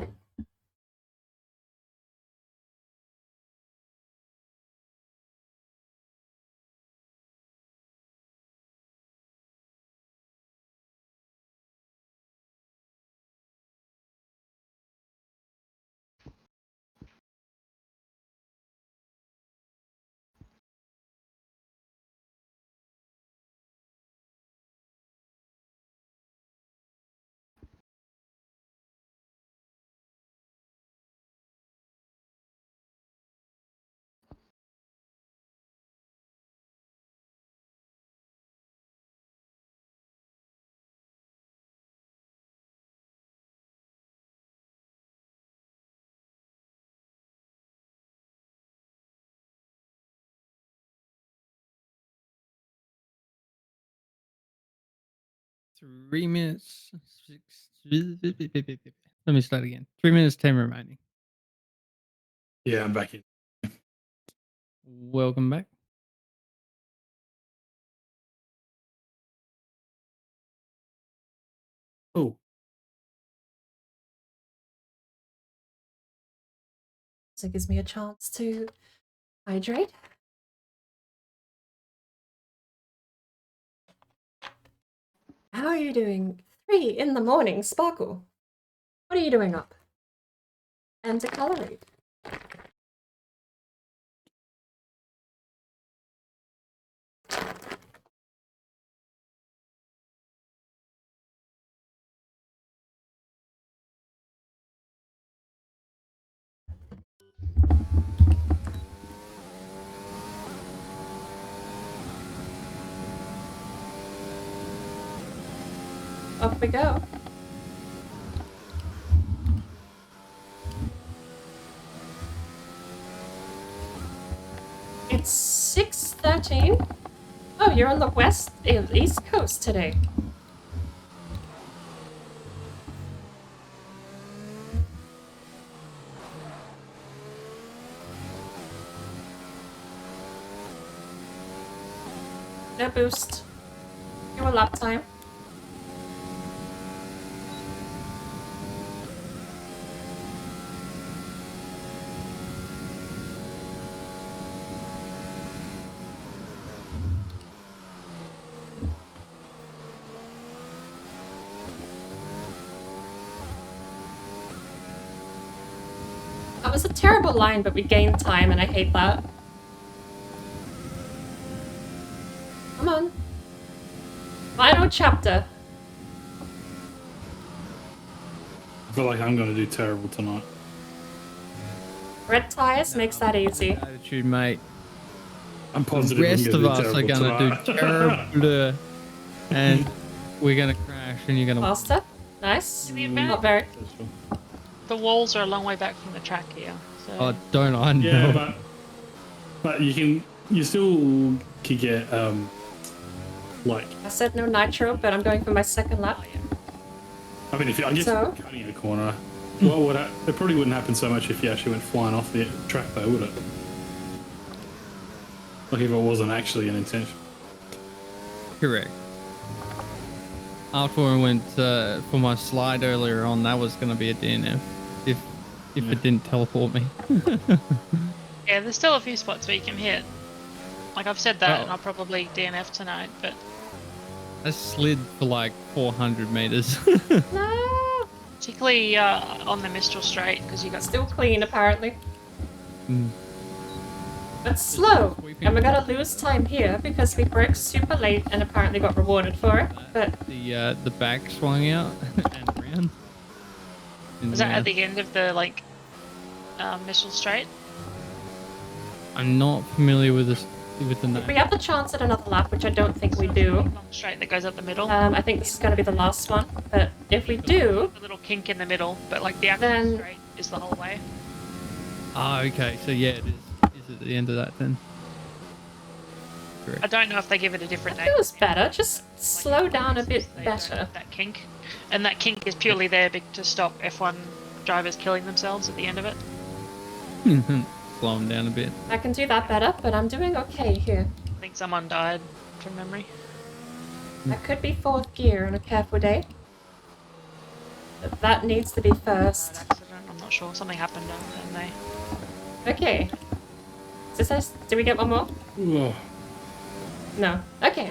Speaker 4: Three minutes. Let me start again. 3 minutes, 10 remaining.
Speaker 6: Yeah, I'm back in.
Speaker 4: Welcome back.
Speaker 6: Oh,
Speaker 2: So it gives me a chance to hydrate. How are you doing? 3 in the morning, Sparkle. What are you doing up? And to colorate. Off we go. It's 6:13. Oh, you're on the East Coast today. No boost. Your lap time. That was a terrible line, but we gained time, and I hate that. Come on. Final chapter.
Speaker 6: feel like I'm going to do terrible tonight.
Speaker 2: Red tires makes that easy.
Speaker 4: Attitude, mate.
Speaker 6: I'm
Speaker 4: The
Speaker 6: positive I'm
Speaker 4: rest
Speaker 6: gonna
Speaker 4: of
Speaker 6: do
Speaker 4: us are
Speaker 6: terrible
Speaker 4: gonna
Speaker 6: tonight.
Speaker 4: do terrible, and we're gonna crash, and you're gonna.
Speaker 2: Faster. Nice.
Speaker 5: In the
Speaker 2: Not
Speaker 5: event,
Speaker 2: very.
Speaker 5: the walls are a long way back from the track here. So
Speaker 4: Oh, don't I know?
Speaker 6: Yeah, but you still could get like.
Speaker 2: I said no nitro, but I'm going for my second lap.
Speaker 6: I mean, I guess
Speaker 2: So?
Speaker 6: if you're cutting a corner, well, it probably wouldn't happen so much if you actually went flying off the track, though, would it? Like if it wasn't actually an intention.
Speaker 4: Correct. After I went for my slide earlier on, that was gonna be a DNF if it didn't teleport me.
Speaker 5: yeah, there's still a few spots where you can hit. Like I've said that,
Speaker 4: Oh.
Speaker 5: and I'll probably DNF tonight. But
Speaker 4: I slid for like 400 meters.
Speaker 2: No.
Speaker 5: particularly on the Mistral Straight, because you got
Speaker 2: Still clean, apparently.
Speaker 4: Mm.
Speaker 2: But slow. And we're gonna lose time here because we broke super late and apparently got rewarded for it. But
Speaker 4: The back swung out and around. And,
Speaker 5: was that at the end of the like Mistral Straight?
Speaker 4: I'm not familiar with this with the
Speaker 2: we
Speaker 4: name.
Speaker 2: have the chance at another lap, which I don't think we do.
Speaker 5: Long straight that goes up the middle.
Speaker 2: I think this is gonna be the last one. But if we do,
Speaker 5: A little kink in the middle, but like the actual
Speaker 2: Then-
Speaker 5: straight is the whole way.
Speaker 4: Ah, okay. So yeah, it is. Is at the end of that then?
Speaker 5: I don't know if they give it a different name.
Speaker 2: feels better. Just
Speaker 5: Like,
Speaker 2: slow down a bit
Speaker 5: they
Speaker 2: better.
Speaker 5: don't- That kink, and that kink is purely there to stop F1 drivers killing themselves at the end of it.
Speaker 4: Slow them down a bit.
Speaker 2: I can do that better, but I'm doing okay here.
Speaker 5: I think someone died from memory.
Speaker 2: I could be fourth gear on a careful day. But that needs to be first.
Speaker 5: Accident, I'm not sure. Something happened and they.
Speaker 2: Okay. Is this us? Do we get one more?
Speaker 6: Oh,
Speaker 2: No. Okay.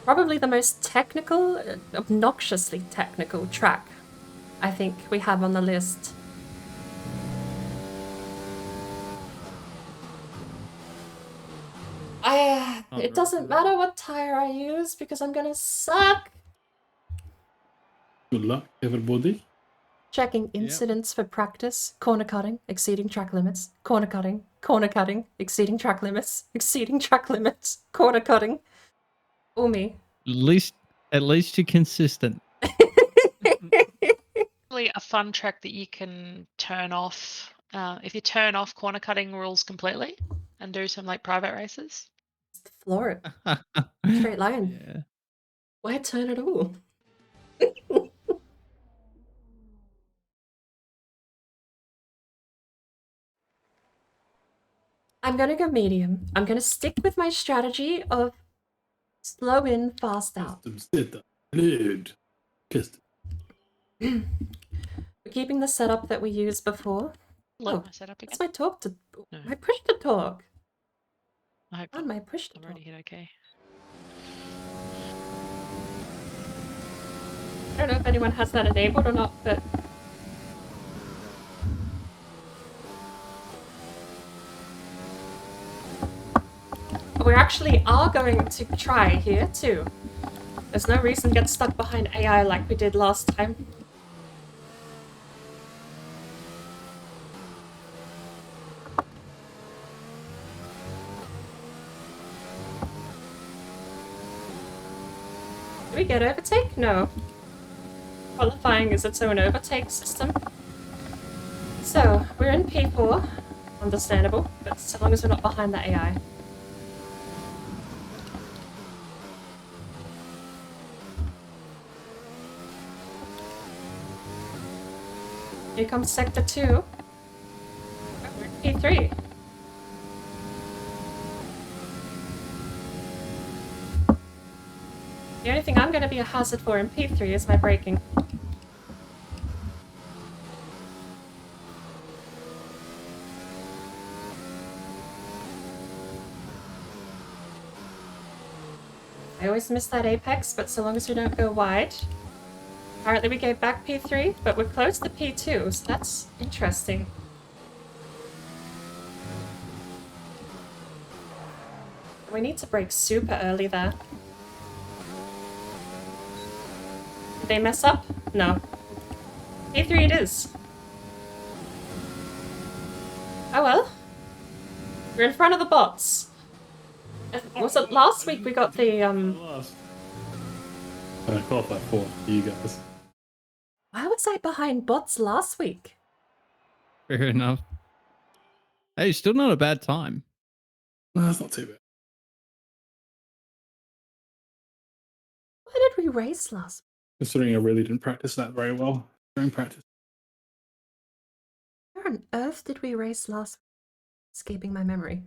Speaker 2: Probably the most technical, obnoxiously technical track I think we have on the list. It doesn't matter what tire I use because I'm gonna suck.
Speaker 6: good luck, everybody.
Speaker 2: Checking incidents for practice. Corner cutting, exceeding track limits. Corner cutting, exceeding track limits. Exceeding track limits. Corner cutting. Oh me.
Speaker 4: At least you're consistent.
Speaker 5: Really a fun track that you can turn off. If you turn off corner cutting rules completely and do some like private races.
Speaker 2: Floor it. Straight line.
Speaker 4: Yeah.
Speaker 2: Why turn at all? I'm gonna go medium. I'm gonna stick with my strategy of slow in, fast out.
Speaker 6: Dude. Kissed.
Speaker 2: We're keeping the setup that we used before.
Speaker 5: Load
Speaker 2: Oh,
Speaker 5: my setup again.
Speaker 2: That's my talk to.
Speaker 5: No.
Speaker 2: My push to talk.
Speaker 5: I hope
Speaker 2: And
Speaker 5: not.
Speaker 2: my push to
Speaker 5: I'm
Speaker 2: talk.
Speaker 5: already hit okay.
Speaker 2: I don't know if anyone has that enabled or not, but we actually are going to try here too. There's no reason to get stuck behind AI like we did last time. Do we get overtake? No. Qualifying is its own overtake system. So, we're in P4. Understandable, but so long as we're not behind the AI. Here comes Sector 2. Oh, we're in P3. The only thing I'm going to be a hazard for in P3 is my braking. I always miss that apex, but so long as we don't go wide. Apparently we gave back P3, but we're close to P2, so that's interesting. We need to brake super early there. Did they mess up? No. P3 it is. Oh well. We're in front of the bots. Was it last week we got the
Speaker 6: Qualified for you guys.
Speaker 2: Why was I behind bots last week?
Speaker 4: Fair enough. Hey, still not a bad time.
Speaker 6: No, that's not too bad.
Speaker 2: Why did we race last week?
Speaker 6: Considering I really didn't practice that very well during practice.
Speaker 2: Where on earth did we race last week? Escaping my memory.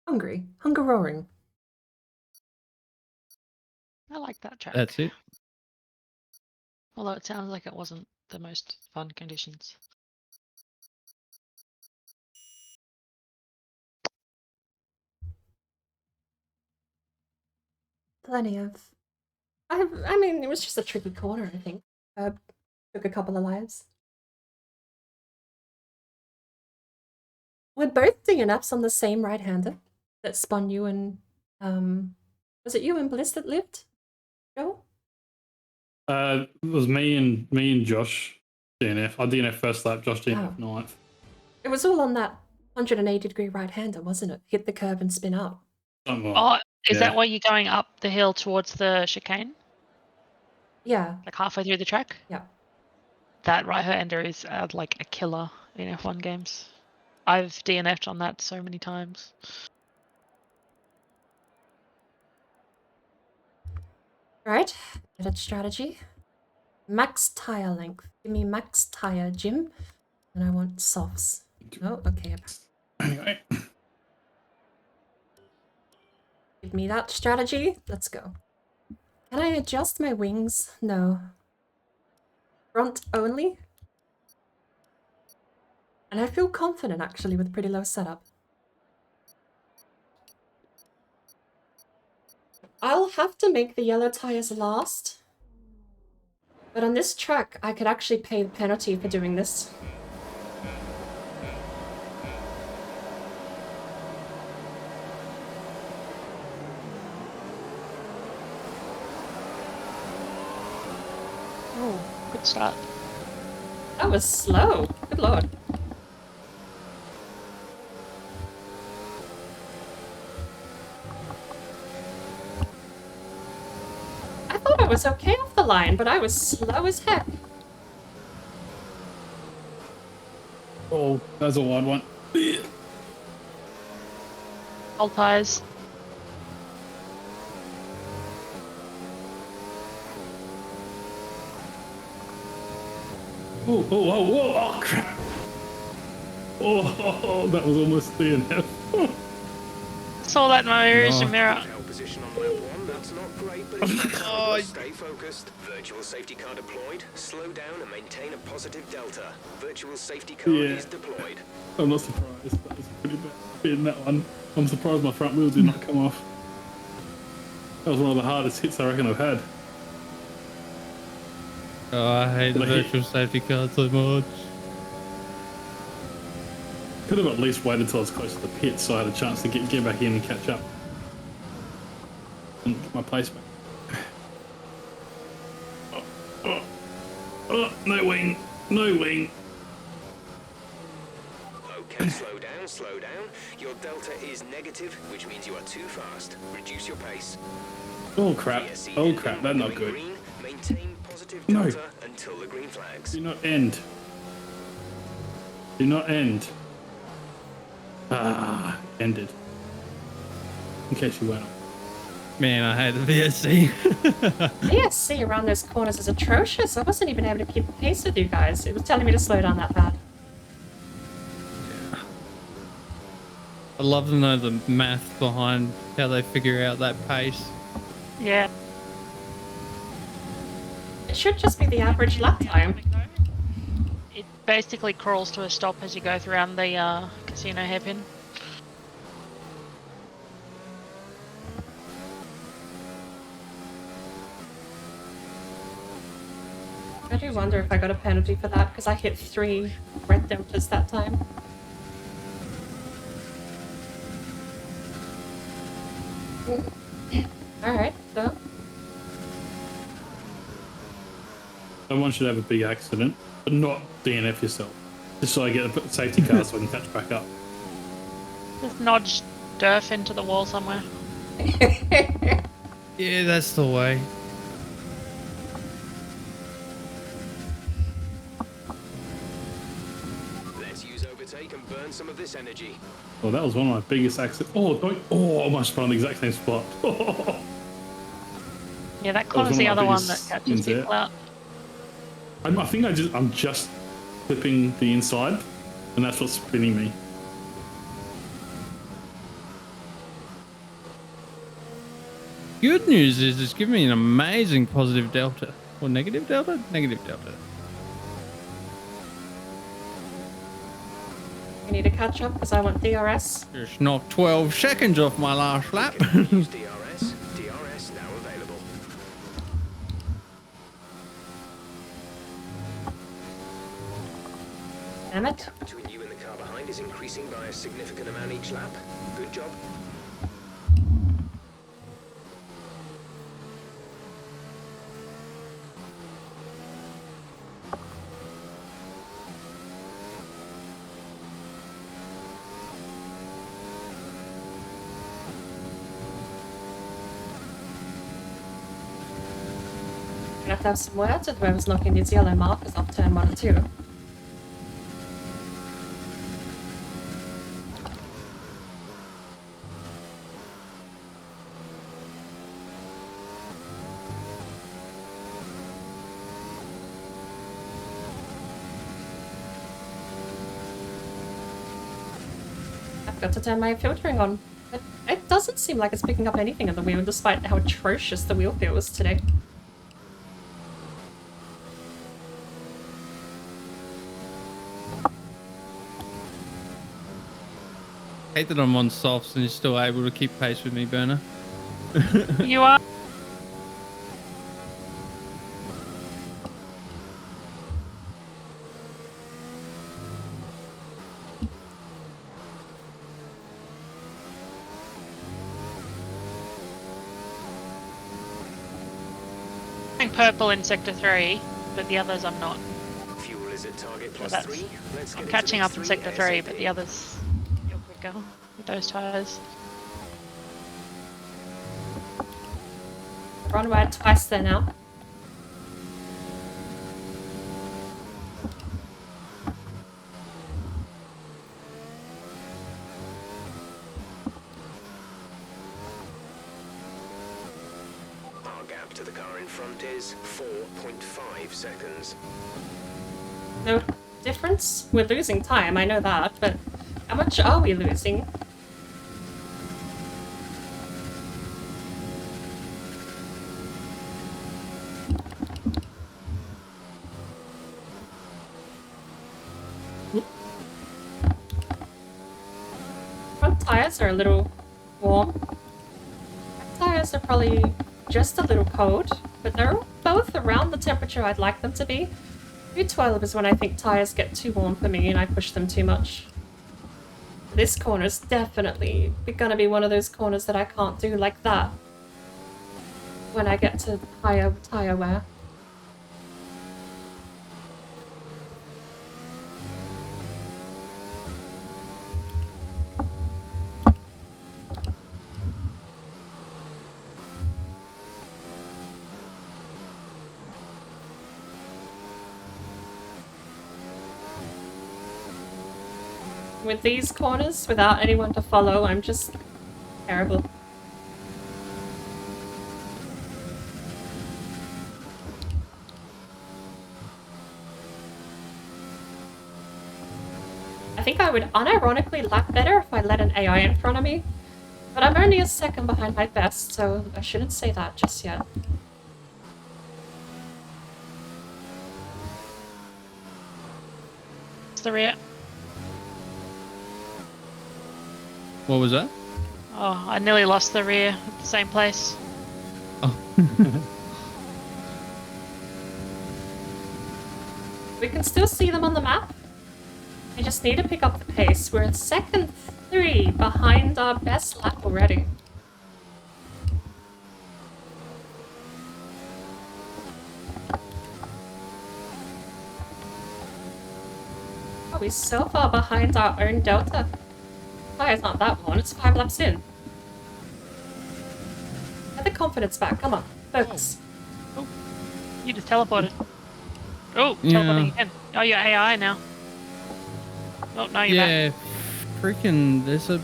Speaker 2: Hungary. Hungaroring.
Speaker 5: I like that track.
Speaker 4: That's it.
Speaker 5: Although it sounds like it wasn't the most fun conditions.
Speaker 2: Plenty of... I mean, it was just a tricky corner, I think. Took a couple of lives. Were both DNFs on the same right-hander that spun you and... was it you and Bliss that lived? Joel?
Speaker 6: It was me and Josh DNF. I DNF first lap, Josh DNF ninth.
Speaker 2: It was all on that 180-degree right-hander, wasn't it? Hit the curve and spin up.
Speaker 5: Oh, is that why you're going up the hill towards the chicane?
Speaker 2: Yeah.
Speaker 5: Like halfway through the track?
Speaker 2: Yeah.
Speaker 5: That right-hander is like a killer in F1 games. I've DNF'd on that so many times.
Speaker 2: Right, edit strategy. Max tire length. Give me max tire, Jim. And I want softs. Oh, okay.
Speaker 6: Anyway.
Speaker 2: Give me that strategy. Let's go. Can I adjust my wings? No. Front only? And I feel confident actually with pretty low setup. I'll have to make the yellow tires last. But on this track, I could actually pay the penalty for doing this.
Speaker 5: Oh, good start.
Speaker 2: That was slow. Good lord. I thought I was okay off the line, but I was slow as heck.
Speaker 6: Oh, that's a wide one.
Speaker 5: All tires.
Speaker 6: Oh, crap. Oh, that was almost DNF.
Speaker 5: Saw that in my rearview mirror.
Speaker 7: Position on lap 1, that's not great, but it's stay focused. Virtual safety car deployed. Slow down and maintain a positive delta. Virtual safety car is deployed.
Speaker 6: I'm not surprised. That was pretty bad in that one. I'm surprised my front wheel did not come off. That was one of the hardest hits I reckon I've had.
Speaker 4: Oh, I hate the virtual safety car so much.
Speaker 6: Could have at least waited till I was close to the pit so I had a chance to get back in and catch up. And get my place back. Oh, no wing. No wing.
Speaker 7: Okay, slow down, slow down. Your delta is negative, which means you are too fast. Reduce your pace.
Speaker 6: Oh crap. Oh crap, that's not good.
Speaker 7: Green, maintain positive delta until the green flags.
Speaker 6: Do not end. Do not end. Ah, ended. In case you went on.
Speaker 4: Man, I hate the VSC.
Speaker 2: VSC around those corners is atrocious. I wasn't even able to keep the pace with you guys. It was telling me to slow down that bad.
Speaker 4: I love to know the math behind how they figure out that pace.
Speaker 5: Yeah.
Speaker 2: It should just be the average lap time.
Speaker 5: It basically crawls to a stop as you go around the casino hairpin.
Speaker 2: I do wonder if I got a penalty for that, because I hit 3 red deltas that time. Alright, so...
Speaker 6: No one should have a big accident, but not DNF yourself. Just so I get a safety car so I can catch back up.
Speaker 5: Just nudge Durf into the wall somewhere.
Speaker 4: Yeah, that's the way.
Speaker 7: Let's use overtake and burn some of this energy.
Speaker 6: Well, that was one of my biggest accidents. Oh, don't, oh, I almost put on the exact same spot.
Speaker 5: Yeah, that corner's
Speaker 6: one
Speaker 5: the
Speaker 6: of my
Speaker 5: other one
Speaker 6: biggest
Speaker 5: that catches
Speaker 6: sins there.
Speaker 5: people out.
Speaker 6: I think I'm just flipping the inside, and that's what's spinning me.
Speaker 4: Good news is it's giving me an amazing positive delta. Or negative delta? Negative delta.
Speaker 2: I need to catch up because I want DRS.
Speaker 4: Just knocked 12 seconds off my last lap.
Speaker 7: Use DRS. DRS now available.
Speaker 2: Damn it.
Speaker 7: Between you and the car behind is increasing by a significant amount each lap. Good job.
Speaker 2: I have to have some words with whoever's knocking these yellow markers off turn 1 and 2. I've got to turn my filtering on. It doesn't seem like it's picking up anything in the wheel despite how atrocious the wheel feels today.
Speaker 4: I hate that I'm on softs and you're still able to keep pace with me, Burner.
Speaker 5: You are. I'm purple in sector 3, but the others I'm not.
Speaker 7: Fuel is at target
Speaker 5: So
Speaker 7: plus
Speaker 5: that's,
Speaker 7: 3. Let's get
Speaker 5: I'm
Speaker 7: into
Speaker 5: catching
Speaker 7: this
Speaker 5: up in sector 3,
Speaker 7: ASAP.
Speaker 5: but the others you're quicker with those tyres.
Speaker 2: Run wide twice there now.
Speaker 7: Our gap to the car in front is 4.5 seconds.
Speaker 2: No difference? We're losing time, I know that, but how much are we losing? Front tires are a little warm. Back tires are probably just a little cold, but they're both around the temperature I'd like them to be. 212 is when I think tires get too warm for me and I push them too much. This corner is definitely gonna be one of those corners that I can't do like that when I get to higher tire wear. With these corners, without anyone to follow, I'm just terrible. I think I would unironically lap better if I let an AI in front of me, but I'm only a second behind my best, so I shouldn't say that just yet.
Speaker 5: It's the rear.
Speaker 4: What was that?
Speaker 5: Oh, I nearly lost the rear at the same place.
Speaker 4: Oh.
Speaker 2: We can still see them on the map. I just need to pick up the pace. We're at second 3 behind our best lap already. Are we so far behind our own delta? Tires aren't that one, it's 5 laps in. Get the confidence back, come on. Focus.
Speaker 5: Oh, you just teleported. Oh,
Speaker 4: Yeah.
Speaker 5: teleporting again. Oh, you're AI now. Oh, no, you're back.
Speaker 4: Yeah, freaking, there's a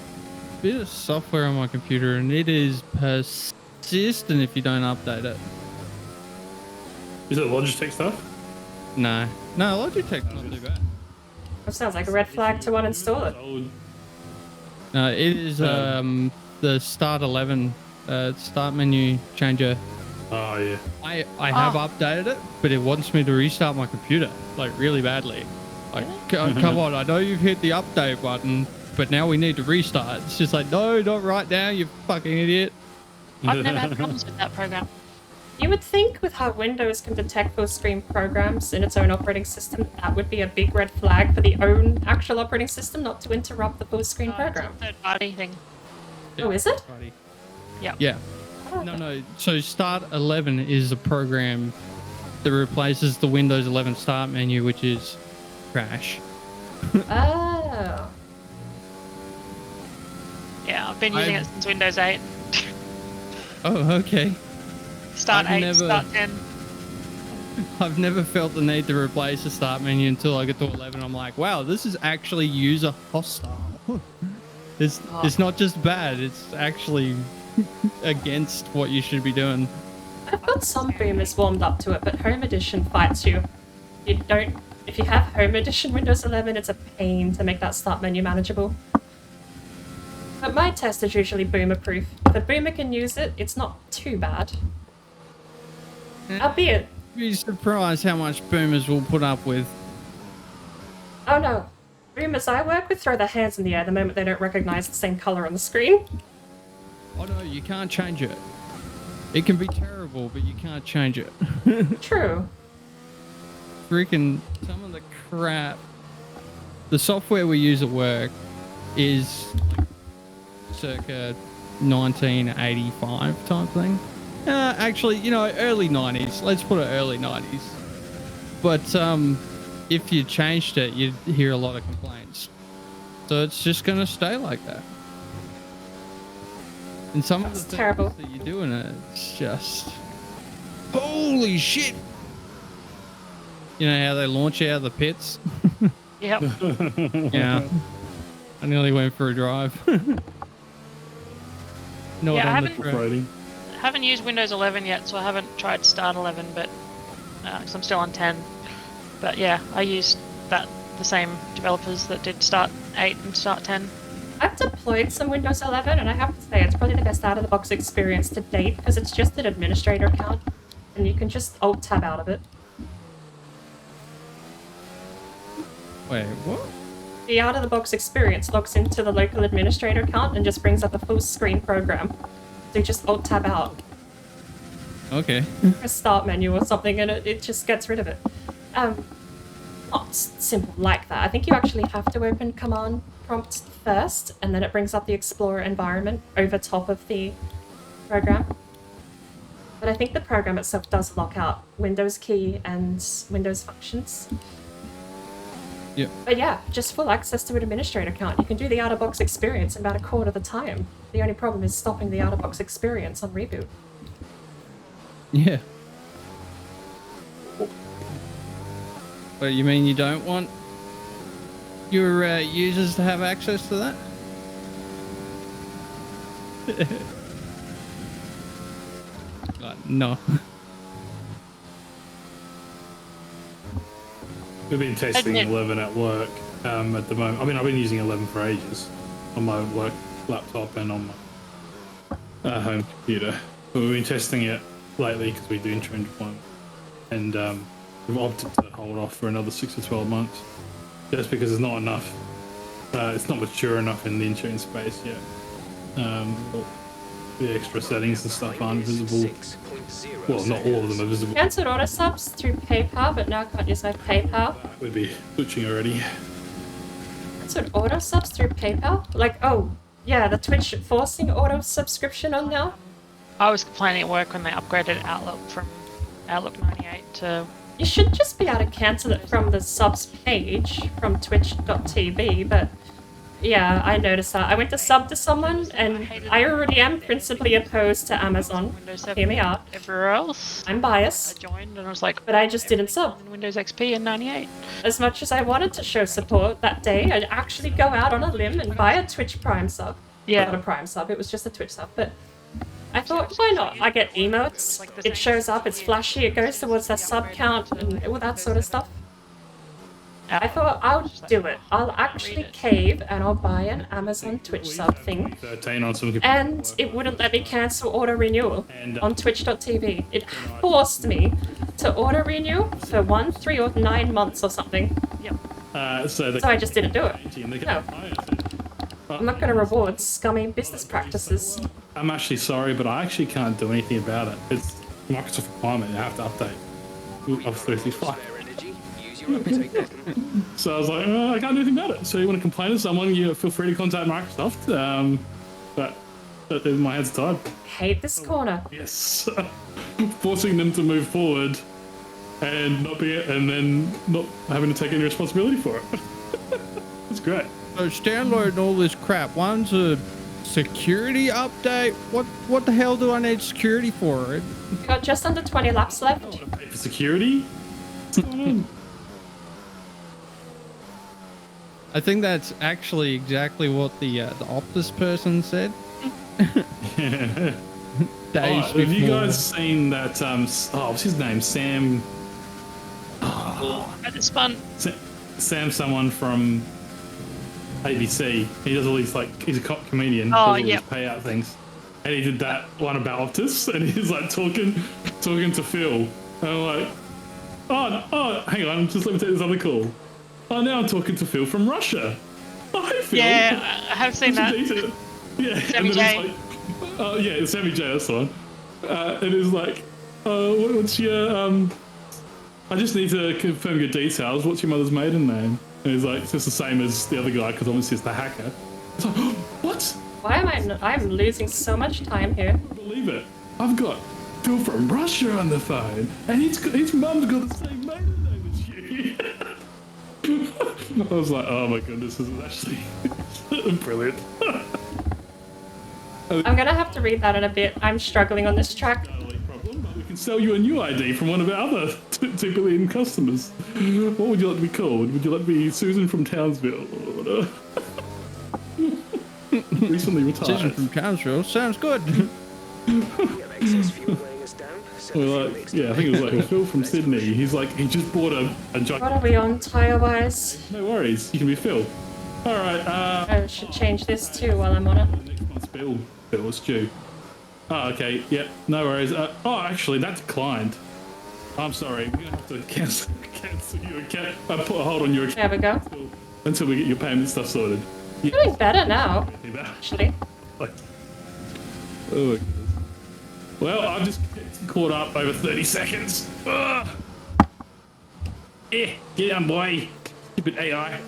Speaker 4: bit of software on my computer and it is persistent if you don't update it.
Speaker 6: Is it Logitech stuff?
Speaker 4: No, Logitech's not too bad.
Speaker 2: That sounds like a red flag to uninstall it.
Speaker 4: No, it is the Start 11 start menu changer.
Speaker 6: Oh yeah.
Speaker 4: I have updated it, but it wants me to restart my computer like really badly. Like, come on, I know you've hit the update button, but now we need to restart. It's just like, no, not right now, you fucking idiot.
Speaker 5: I've never had problems with that program.
Speaker 2: You would think with how Windows can detect full screen programs in its own operating system, that would be a big red flag for the own actual operating system not to interrupt the full screen program.
Speaker 5: It's a third-party thing.
Speaker 2: Oh, is it?
Speaker 5: Yep.
Speaker 4: Yeah.
Speaker 2: Oh,
Speaker 4: No. So Start 11 is a program that replaces the Windows 11 Start menu, which is trash.
Speaker 2: Oh.
Speaker 5: Yeah, I've been using it since Windows 8.
Speaker 4: Oh, okay.
Speaker 5: Start 8, Start 10.
Speaker 4: I've never felt the need to replace the Start menu until I get to 11. I'm like, wow, this is actually user hostile. It's not just bad, it's actually against what you should be doing.
Speaker 2: I've got some boomers warmed up to it, but Home Edition fights you. If you have Home Edition Windows 11, it's a pain to make that start menu manageable. But my test is usually boomer proof. If a boomer can use it, it's not too bad. Albeit,
Speaker 4: You'd be surprised how much boomers will put up with.
Speaker 2: oh no, boomers I work with throw their hands in the air the moment they don't recognize the same color on the screen.
Speaker 4: Oh no, you can't change it. It can be terrible, but you can't change it.
Speaker 2: True.
Speaker 4: Freaking some of the crap. The software we use at work is like circa 1985 type thing. Actually, early 90s. Let's put it early 90s. But if you changed it, you'd hear a lot of complaints. So it's just going to stay like that. And some
Speaker 2: That's
Speaker 4: of the
Speaker 2: terrible.
Speaker 4: things that you do in it, it's just... Holy shit! You know how they launch out of the pits?
Speaker 5: Yep.
Speaker 4: Yeah. I nearly went for a drive. Not
Speaker 5: Yeah, I
Speaker 4: on the
Speaker 5: haven't-
Speaker 4: track.
Speaker 6: Operating.
Speaker 5: I haven't used Windows 11 yet, so I haven't tried Start 11, but because I'm still on 10. But yeah, I used the same developers that did Start 8 and Start 10.
Speaker 2: I've deployed some Windows 11, and I have to say it's probably the best out-of-the-box experience to date because it's just an administrator account, and you can just Alt-tab out of it.
Speaker 4: Wait, what?
Speaker 2: The out-of-the-box experience logs into the local administrator account and just brings up a full-screen program. So you just Alt-tab out.
Speaker 4: Okay.
Speaker 2: A start menu or something, and it just gets rid of it. Not simple like that. I think you actually have to open command prompt first, and then it brings up the Explorer environment over top of the program. But I think the program itself does lock out Windows key and Windows functions.
Speaker 4: Yep.
Speaker 2: But yeah, just full access to an administrator account. You can do the out-of-box experience in about a quarter of the time. The only problem is stopping the out-of-box experience on reboot.
Speaker 4: Yeah. But you mean you don't want your users to have access to that? No.
Speaker 6: We've been testing
Speaker 5: Admit-
Speaker 6: 11 at work at the moment. I mean, I've been using 11 for ages on my work laptop and on my home computer. But we've been testing it lately because we do interim deployment. And we've opted to hold off for another 6 to 12 months just because there's not enough. It's not mature enough in the interim space yet. The extra settings and stuff aren't visible. Well, not all of them are visible.
Speaker 2: Cancelled auto subs through PayPal, but now can't use my PayPal.
Speaker 6: We'd be switching already.
Speaker 2: Cancelled auto subs through PayPal? Like, oh, yeah, the Twitch forcing auto subscription on now?
Speaker 5: I was complaining at work when they upgraded Outlook from Outlook 98 to
Speaker 2: You should just be able to cancel it from the subs page from twitch.tv, but yeah, I noticed that. I went to sub to someone, and I already am principally opposed to Amazon.
Speaker 5: Windows 7
Speaker 2: Hear me out.
Speaker 5: Everywhere else.
Speaker 2: I'm
Speaker 5: I
Speaker 2: biased,
Speaker 5: joined and I was like,
Speaker 2: but I just didn't sub.
Speaker 5: in Windows XP in '98.
Speaker 2: As much as I wanted to show support that day, I'd actually go out on a limb and buy a Twitch Prime sub.
Speaker 5: Yeah.
Speaker 2: Not a Prime sub, it was just a Twitch sub, but I thought, why not? I get emotes, it shows up, it's flashy, it goes towards their sub count, and all that sort of stuff. I thought I'll do it. I'll actually cave and I'll buy an Amazon Twitch sub thing.
Speaker 6: 13 on some
Speaker 2: And it wouldn't let me cancel auto renewal on twitch.tv. It forced me to auto renew for 1, 3, or 9 months or something.
Speaker 5: Yep.
Speaker 6: So
Speaker 2: I just didn't do it. No. I'm not going to reward scummy business practices.
Speaker 6: I'm actually sorry, but I actually can't do anything about it. It's Microsoft requirement. You have to update Office 365. So I was like, I can't do anything about it. So you want to complain to someone, you feel free to contact Microsoft. But my hands are tied.
Speaker 2: Hate this corner.
Speaker 6: Yes. Forcing them to move forward and then not having to take any responsibility for it. It's great.
Speaker 4: So it's downloading all this crap. One's a security update. What the hell do I need security for?
Speaker 2: We got just under 20 laps left.
Speaker 6: Pay for security? What's going on?
Speaker 4: I think that's actually exactly what the Optus person said. Days
Speaker 6: Have you
Speaker 4: before.
Speaker 6: guys seen that? What's his name? Sam.
Speaker 5: At the spun.
Speaker 6: Sam, someone from ABC. He does all these he's a comedian.
Speaker 5: Oh,
Speaker 6: does all
Speaker 5: yeah.
Speaker 6: these payout things, and he did that one about Optus, and he's like talking to Phil, and I'm like, oh, hang on, just let me take this other call. Oh, now I'm talking to Phil from Russia. Oh, hi, Phil.
Speaker 5: Yeah, I have seen that.
Speaker 6: Yeah,
Speaker 5: Sammy
Speaker 6: and then
Speaker 5: J.
Speaker 6: it's like, yeah, it's Sammy J, that's the one. And it's like, what's your, I just need to confirm your details. What's your mother's maiden name? And he's like, it's just the same as the other guy, because obviously it's the hacker. It's like, what?
Speaker 2: Why am I'm losing so much time here.
Speaker 6: Believe it. I've got Phil from Russia on the phone, and his mum's got the same maiden name as you. I was like, oh my goodness, this is actually brilliant.
Speaker 2: I'm gonna have to read that in a bit. I'm struggling on this track.
Speaker 6: We can sell you a new ID from one of our other 2 billion customers. What would you like to be called? Would you like to be Susan from Townsville? Or recently retired.
Speaker 4: Susan from Townsville sounds good.
Speaker 6: We're like, yeah, I think it was like Phil from Sydney. He's like, he just bought a giant.
Speaker 2: What are we on tire-wise?
Speaker 6: No worries, you can be Phil. All right.
Speaker 2: I should change this too while I'm on it.
Speaker 6: Next month's bill is due. Oh, okay. Yep. No worries. Actually, that declined. I'm sorry. We're gonna have to cancel your account. Put a hold on your account
Speaker 2: There we go.
Speaker 6: until we get your payment stuff sorted.
Speaker 2: Doing better now,
Speaker 6: Yeah.
Speaker 2: actually.
Speaker 6: Like, oh my goodness. Well, I've just caught up over 30 seconds. Ugh. Get on, boy. Stupid AI.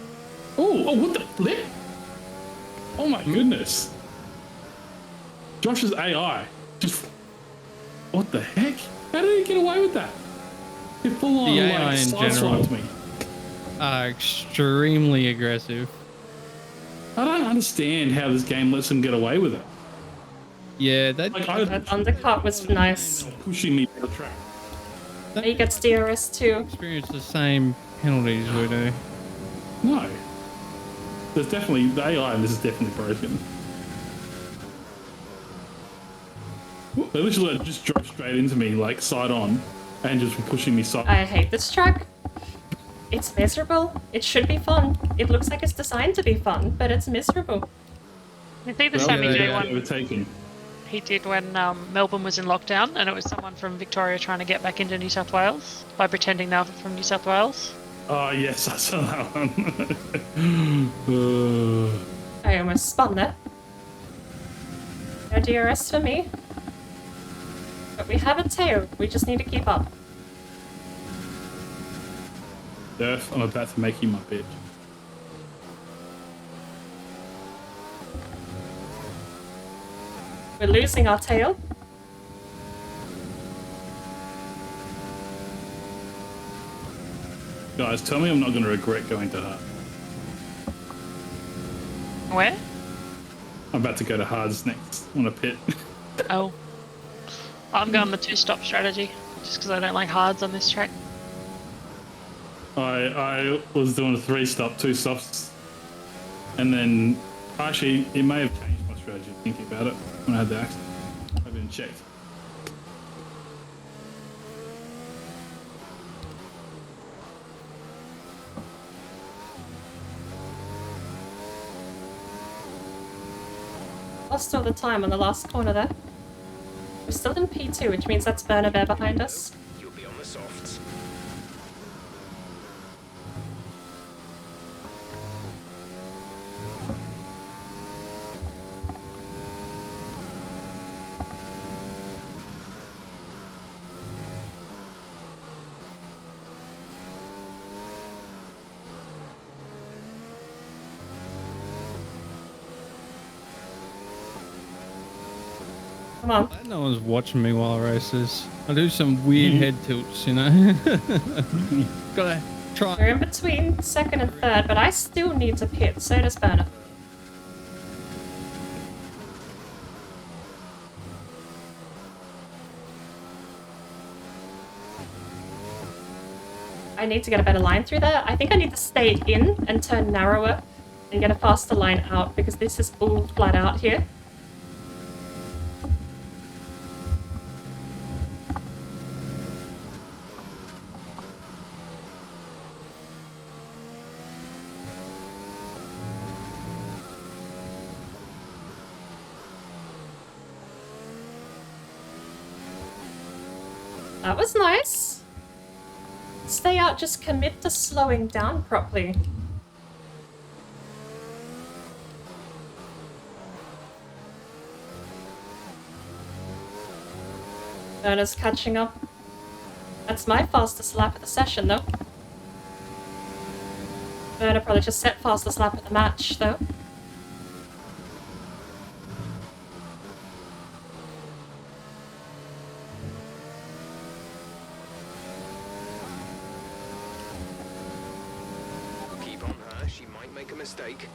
Speaker 6: Oh, what the flip? Oh my goodness. Josh's AI just. What the heck? How did he get away with that? He full on
Speaker 4: The AI in general.
Speaker 6: sideswiped me.
Speaker 4: Extremely aggressive.
Speaker 6: I don't understand how this game lets him get away with it.
Speaker 4: Yeah, that
Speaker 2: That undercut was nice.
Speaker 6: Pushing me down the track.
Speaker 2: He gets DRS too.
Speaker 4: experienced the same penalties we do.
Speaker 6: No. There's definitely, the AI in this is definitely broken. They literally just drove straight into me, like side on, and just were pushing me side.
Speaker 2: I hate this track. It's miserable. It should be fun. It looks like it's designed to be fun, but it's miserable.
Speaker 5: I think the
Speaker 6: Well,
Speaker 5: Sammy J
Speaker 6: they
Speaker 5: one
Speaker 6: overtaken.
Speaker 5: he did when Melbourne was in lockdown, and it was someone from Victoria trying to get back into New South Wales by pretending they were from New South Wales.
Speaker 6: Oh yes, I saw that one.
Speaker 2: I almost spun there. No DRS for me. But we have a tail. We just need to keep up.
Speaker 6: Durf, I'm about to make you my bitch.
Speaker 2: We're losing our tail.
Speaker 6: Guys, tell me I'm not going to regret going to Hard.
Speaker 5: Where?
Speaker 6: I'm about to go to Hard's next on a pit.
Speaker 5: Oh. I'm going the 2-stop strategy, just because I don't like hards on this track.
Speaker 6: I was doing a 3-stop, 2 stops, and then actually it may have changed my strategy thinking about it when I had the accident. I haven't checked.
Speaker 2: Lost all the time on the last corner there. We're still in P2, which means that's Burner Bear behind us.
Speaker 7: You'll be on the softs.
Speaker 2: Come on.
Speaker 4: No one's watching me while I race this. I do some weird head tilts, you know. Gotta try.
Speaker 2: We're in between second and third, but I still need to pit. So does Burner. I need to get a better line through there. I think I need to stay in and turn narrower and get a faster line out because this is all flat out here. That was nice. Stay out, just commit to slowing down properly. Burner's catching up. That's my fastest lap of the session, though. Burner probably just set fastest lap of the match, though.
Speaker 7: Keep on her, she might make a mistake.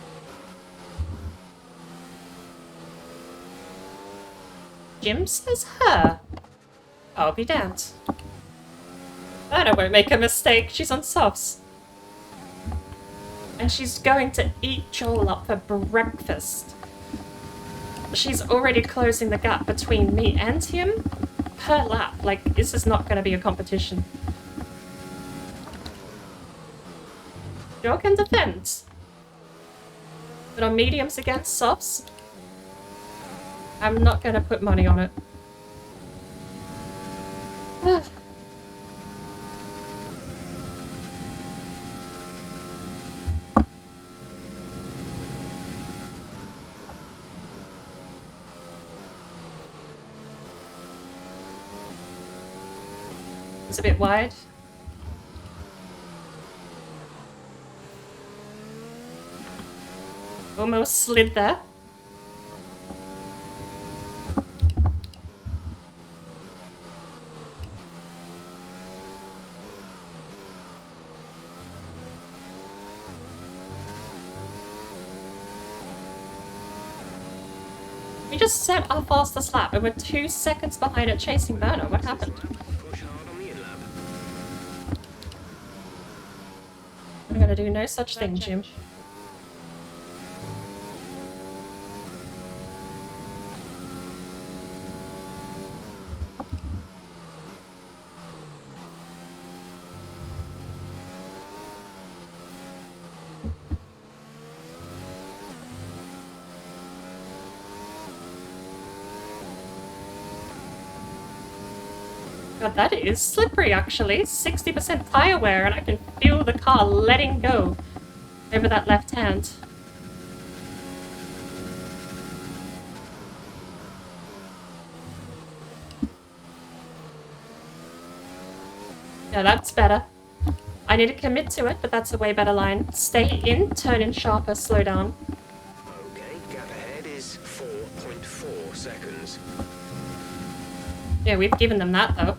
Speaker 2: Jim says her. I'll be damned. Burner won't make a mistake. She's on softs. And she's going to eat Joel up for breakfast. She's already closing the gap between me and him per lap. Like, this is not going to be a competition. Joel can defend. But on mediums against softs, I'm not going to put money on it. It's a bit wide. Almost slid there. We just set our fastest lap and we're 2 seconds behind it chasing Burner. What happened?
Speaker 7: Push hard on the in-lap.
Speaker 2: I'm gonna do no such thing, Jim. God, that is slippery actually. 60% tire wear and I can feel the car letting go over that left hand. Yeah, that's better. I need to commit to it, but that's a way better line. Stay in, turn in sharper, slow down.
Speaker 7: Okay, gap ahead is 4.4 seconds.
Speaker 2: Yeah, we've given them that though.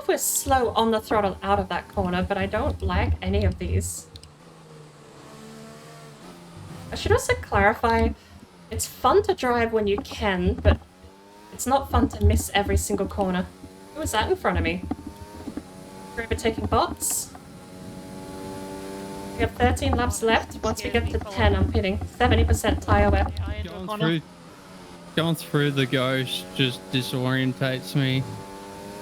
Speaker 2: if we're slow on the throttle out of that corner, but I don't like any of these. I should also clarify, it's fun to drive when you can, but it's not fun to miss every single corner. Who was that in front of me? We're overtaking bots. We have 13 laps left. Once we get to 10, I'm pitting. 70% tyre wear.
Speaker 4: Going through the ghost just disorientates me.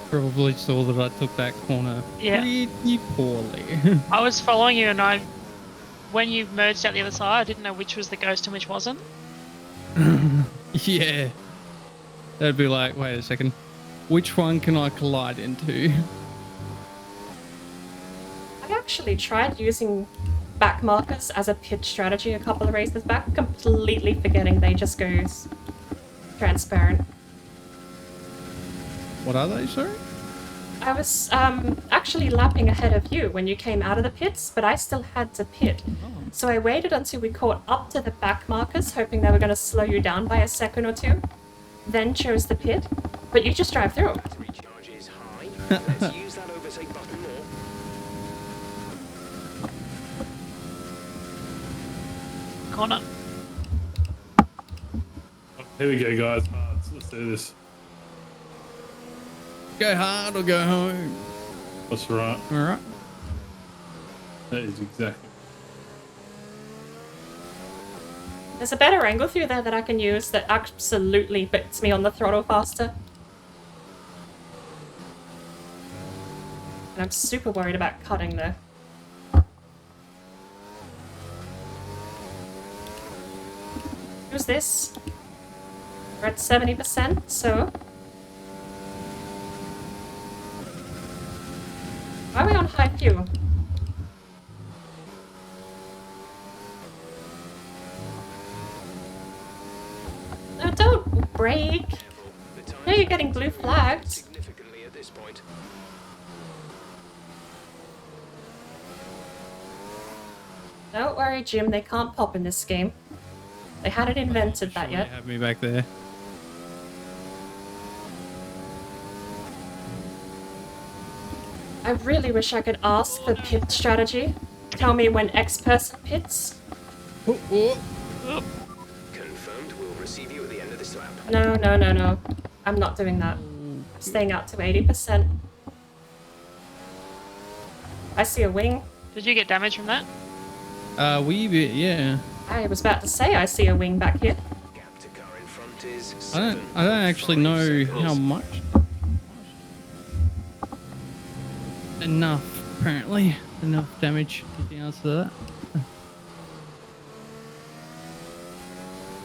Speaker 4: Probably saw that I took that corner pretty poorly.
Speaker 5: I was following you, and when you merged out the other side, I didn't know which was the ghost and which wasn't.
Speaker 4: Yeah. That'd be like, wait a second. Which one can I collide into?
Speaker 2: I actually tried using back markers as a pit strategy a couple of races back, completely forgetting they just go transparent.
Speaker 4: What are they, sorry?
Speaker 2: I was actually lapping ahead of you when you came out of the pits, but I still had to pit. So I waited until we caught up to the back markers, hoping they were going to slow you down by a second or two, then chose the pit, but you just drive through.
Speaker 7: Battery charge is high. Let's use that overtake button more.
Speaker 5: Corner.
Speaker 6: Here we go, guys. Let's do this.
Speaker 4: Go hard or go home.
Speaker 6: That's right.
Speaker 4: Alright.
Speaker 6: That is exactly.
Speaker 2: There's a better angle through there that I can use that absolutely puts me on the throttle faster. And I'm super worried about cutting there. Who's this? We're at 70%, so... Why are we on high fuel? No, don't brake! No, you're getting blue flagged.
Speaker 7: Significantly at this point.
Speaker 2: Don't worry, Jim, they can't pop in this game. They hadn't invented that yet.
Speaker 4: Have me back there.
Speaker 2: I really wish I could ask for pit strategy. Tell me when X person pits.
Speaker 7: Confirmed. We'll receive you at the end of this lap.
Speaker 2: No. I'm not doing that. I'm staying out to 80%. I see a wing.
Speaker 5: Did you get damage from that?
Speaker 4: Wee bit, yeah.
Speaker 2: I was about to say I see a wing back here.
Speaker 7: Gap to car in front is
Speaker 4: I don't actually know how much. Enough, apparently. Enough damage. Anything else to that?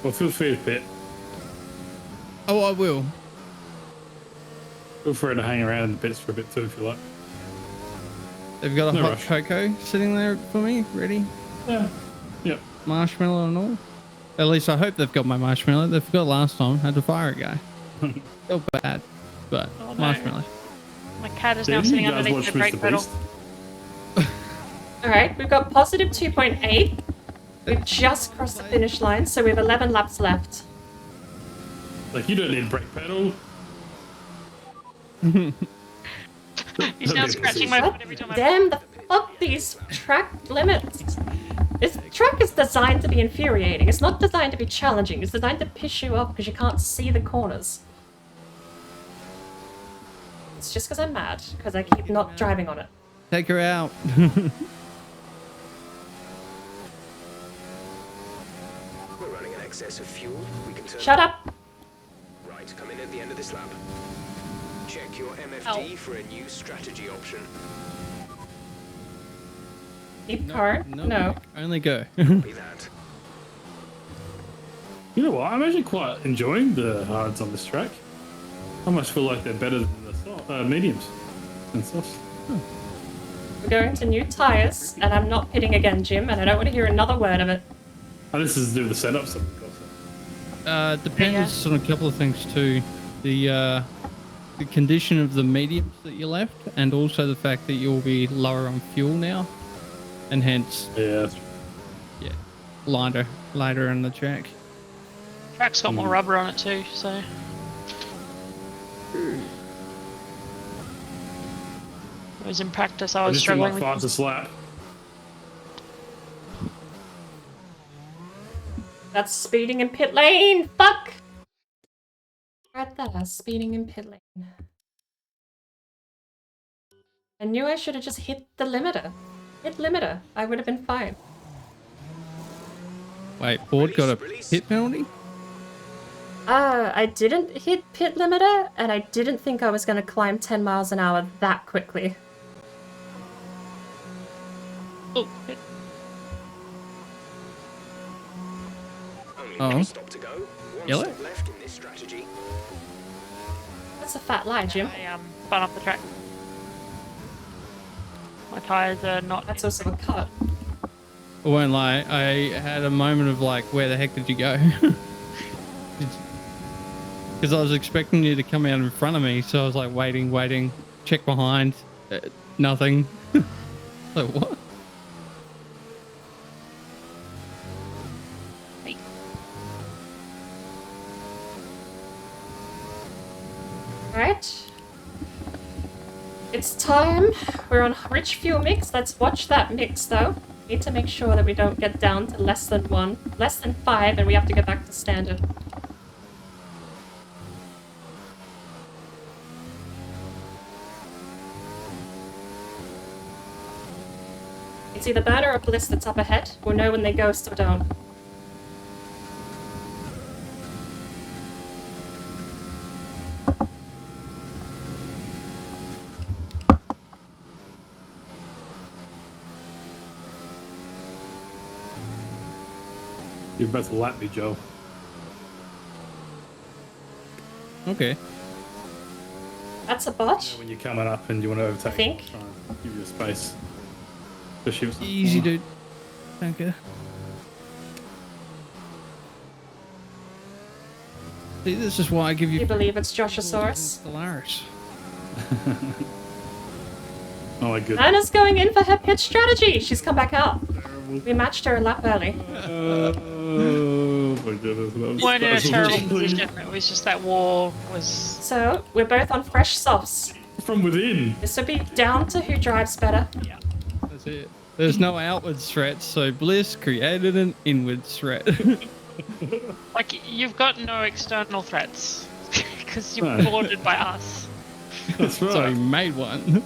Speaker 6: Well, feel free to pit.
Speaker 4: Oh, I will.
Speaker 6: Feel free to hang around in the pits for a bit too if you like.
Speaker 4: They've got a
Speaker 6: No
Speaker 4: hot
Speaker 6: rush.
Speaker 4: cocoa sitting there for me, ready.
Speaker 6: Yeah. Yep.
Speaker 4: Marshmallow and all. At least I hope they've got my marshmallow. They forgot last time. Had to fire a guy. Felt bad, but
Speaker 5: Oh, no.
Speaker 4: marshmallow.
Speaker 5: My cat is
Speaker 6: Did
Speaker 5: now
Speaker 6: you
Speaker 5: sitting
Speaker 6: guys
Speaker 5: underneath
Speaker 6: watch
Speaker 5: the brake
Speaker 6: Mr.
Speaker 5: pedal.
Speaker 6: Beast?
Speaker 2: Alright, we've got positive 2.8. We've just crossed the finish line, so we have 11 laps left.
Speaker 6: Like, you don't need brake pedal.
Speaker 5: He's now scratching my foot every time I...
Speaker 2: Damn the fuck these track limits. This track is designed to be infuriating. It's not designed to be challenging. It's designed to piss you off because you can't see the corners. It's just because I'm mad, because I keep not driving on it.
Speaker 4: Take her out.
Speaker 7: We're running in excess of fuel. We can turn.
Speaker 2: Shut up!
Speaker 7: Right, come in at the end of this lap. Check your MFD for a new strategy option.
Speaker 2: Deep car? No.
Speaker 4: Only go.
Speaker 7: Be that.
Speaker 6: You know what? I'm actually quite enjoying the hards on this track. I almost feel like they're better than the mediums and softs.
Speaker 2: We're going to new tyres, and I'm not pitting again, Jim, and I don't want to hear another word of it.
Speaker 6: Oh, this is to do with the setup stuff.
Speaker 4: Depends on a couple of things too. The condition of the mediums that you left, and also the fact that you'll be lower on fuel now, and hence,
Speaker 6: Yeah.
Speaker 4: lighter in the track.
Speaker 5: Track's got more rubber on it too, so... was in practice. I
Speaker 6: I
Speaker 5: was
Speaker 6: just did my
Speaker 5: struggling with
Speaker 6: fastest lap.
Speaker 2: That's speeding in pit lane! Fuck! Right there, speeding in pit lane. I knew I should have just hit the limiter. Hit limiter. I would have been fine.
Speaker 4: Wait, Ford got a pit penalty?
Speaker 2: I didn't hit pit limiter, and I didn't think I was going to climb 10 miles an hour that quickly.
Speaker 5: Oh,
Speaker 7: Only one stop to go. One
Speaker 4: Yellow?
Speaker 7: stop left in this strategy.
Speaker 2: That's a fat lie, Jim.
Speaker 5: I spun off the track. My tires are not.
Speaker 2: That's also a cut.
Speaker 4: I won't lie, I had a moment of like, where the heck did you go? Because I was expecting you to come out in front of me, so I was like waiting, check behind, nothing. Like, what?
Speaker 5: Hey.
Speaker 2: Alright. It's time. We're on rich fuel mix. Let's watch that mix though. Need to make sure that we don't get down to less than 5, and we have to get back to standard. It's either Banner or Bliss that's up ahead. We'll know when they ghost or don't.
Speaker 6: You're about to lap me, Joe.
Speaker 4: Okay.
Speaker 2: That's a bot.
Speaker 6: When you're coming up and you want to overtake,
Speaker 2: I think.
Speaker 6: try and give you a space. Especially if it's
Speaker 4: Easy, dude. Thank you. See, this is why I give you...
Speaker 2: You believe it's Joshosaurus?
Speaker 4: Stellaris.
Speaker 6: Oh my goodness.
Speaker 2: Anna's going in for her pitch strategy. She's come back up. We matched her a lap early.
Speaker 6: Oh my goodness.
Speaker 5: Weren't in a terrible position. It was just that war was.
Speaker 2: So, we're both on fresh softs.
Speaker 6: From within.
Speaker 2: This would be down to who drives better.
Speaker 5: Yeah.
Speaker 4: That's it. There's no outwards threat, so Bliss created an inwards threat.
Speaker 5: Like, you've got no external threats. Because you're
Speaker 6: No.
Speaker 5: boarded by us.
Speaker 6: That's
Speaker 4: So he
Speaker 6: right.
Speaker 4: made one.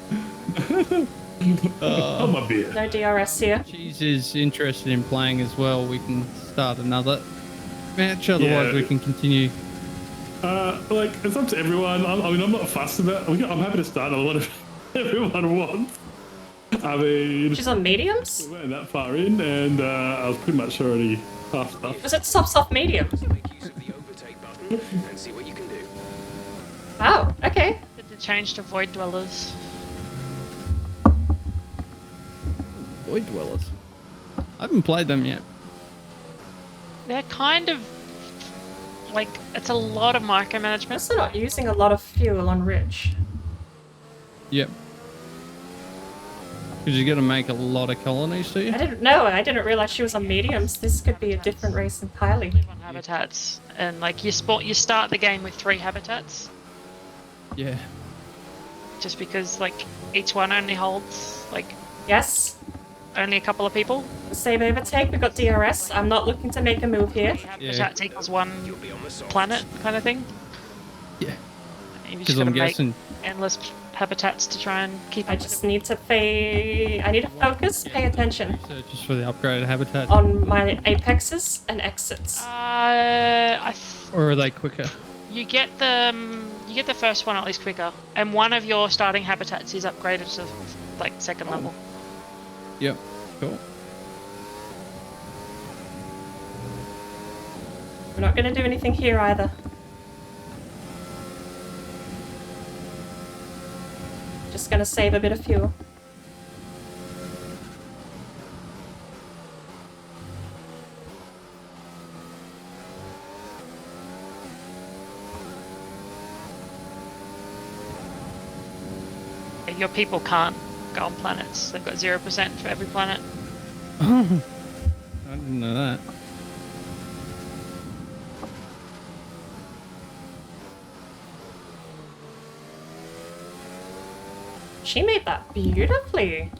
Speaker 6: Oh my beer.
Speaker 2: No DRS here.
Speaker 4: Cheese is interested in playing as well. We can start another match, otherwise
Speaker 6: Yeah.
Speaker 4: we can continue.
Speaker 6: Like, it's up to everyone. I mean, I'm not fussed about it. I'm happy to start a lot of everyone wants. I mean,
Speaker 2: She's on mediums?
Speaker 6: we weren't that far in, and I was pretty much already half stuff.
Speaker 2: Was it soft medium?
Speaker 7: Make use of the overtake button and see what you can do.
Speaker 2: Oh, okay.
Speaker 5: Did they change to Void Dwellers?
Speaker 4: Void Dwellers. I haven't played them yet.
Speaker 5: They're kind of. Like, it's a lot of micromanagement.
Speaker 2: Also not using a lot of fuel on Rich.
Speaker 4: Yep. Because you got to make a lot of colonies, do you?
Speaker 2: I didn't know. I didn't realize she was on mediums. This could be a different race entirely.
Speaker 5: Live on habitats, and like you start the game with 3 habitats,
Speaker 4: Yeah.
Speaker 5: just because like each one only holds like
Speaker 2: Yes.
Speaker 5: only a couple of people.
Speaker 2: Save overtake. We got DRS. I'm not looking to make a move here.
Speaker 5: Habitats equals one
Speaker 7: You'll be on the soft.
Speaker 5: planet kind of thing.
Speaker 4: Yeah.
Speaker 5: You just
Speaker 4: Because
Speaker 5: gotta
Speaker 4: I'm
Speaker 5: make
Speaker 4: guessing...
Speaker 5: endless habitats to try and keep.
Speaker 2: I
Speaker 5: up
Speaker 2: just
Speaker 5: with
Speaker 2: need to I need to focus, pay attention
Speaker 4: Searches for the upgraded habitat.
Speaker 2: on my apexes and exits.
Speaker 5: it.
Speaker 4: Or are they quicker?
Speaker 5: You get the first one at least quicker, and one of your starting habitats is upgraded to like second level.
Speaker 4: Yep. Cool.
Speaker 2: We're not going to do anything here either. Just going to save a bit of fuel.
Speaker 5: Your people can't go on planets. They've got 0% for every planet.
Speaker 4: I didn't know that.
Speaker 2: she made that beautifully.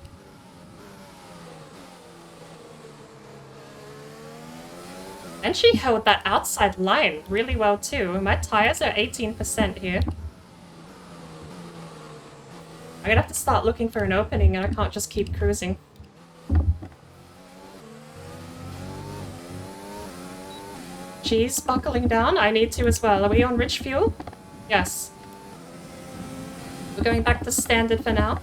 Speaker 2: And she held that outside line really well too. My tires are 18% here. I'm gonna have to start looking for an opening and I can't just keep cruising. She's buckling down. I need to as well. Are we on rich fuel? Yes. We're going back to standard for now.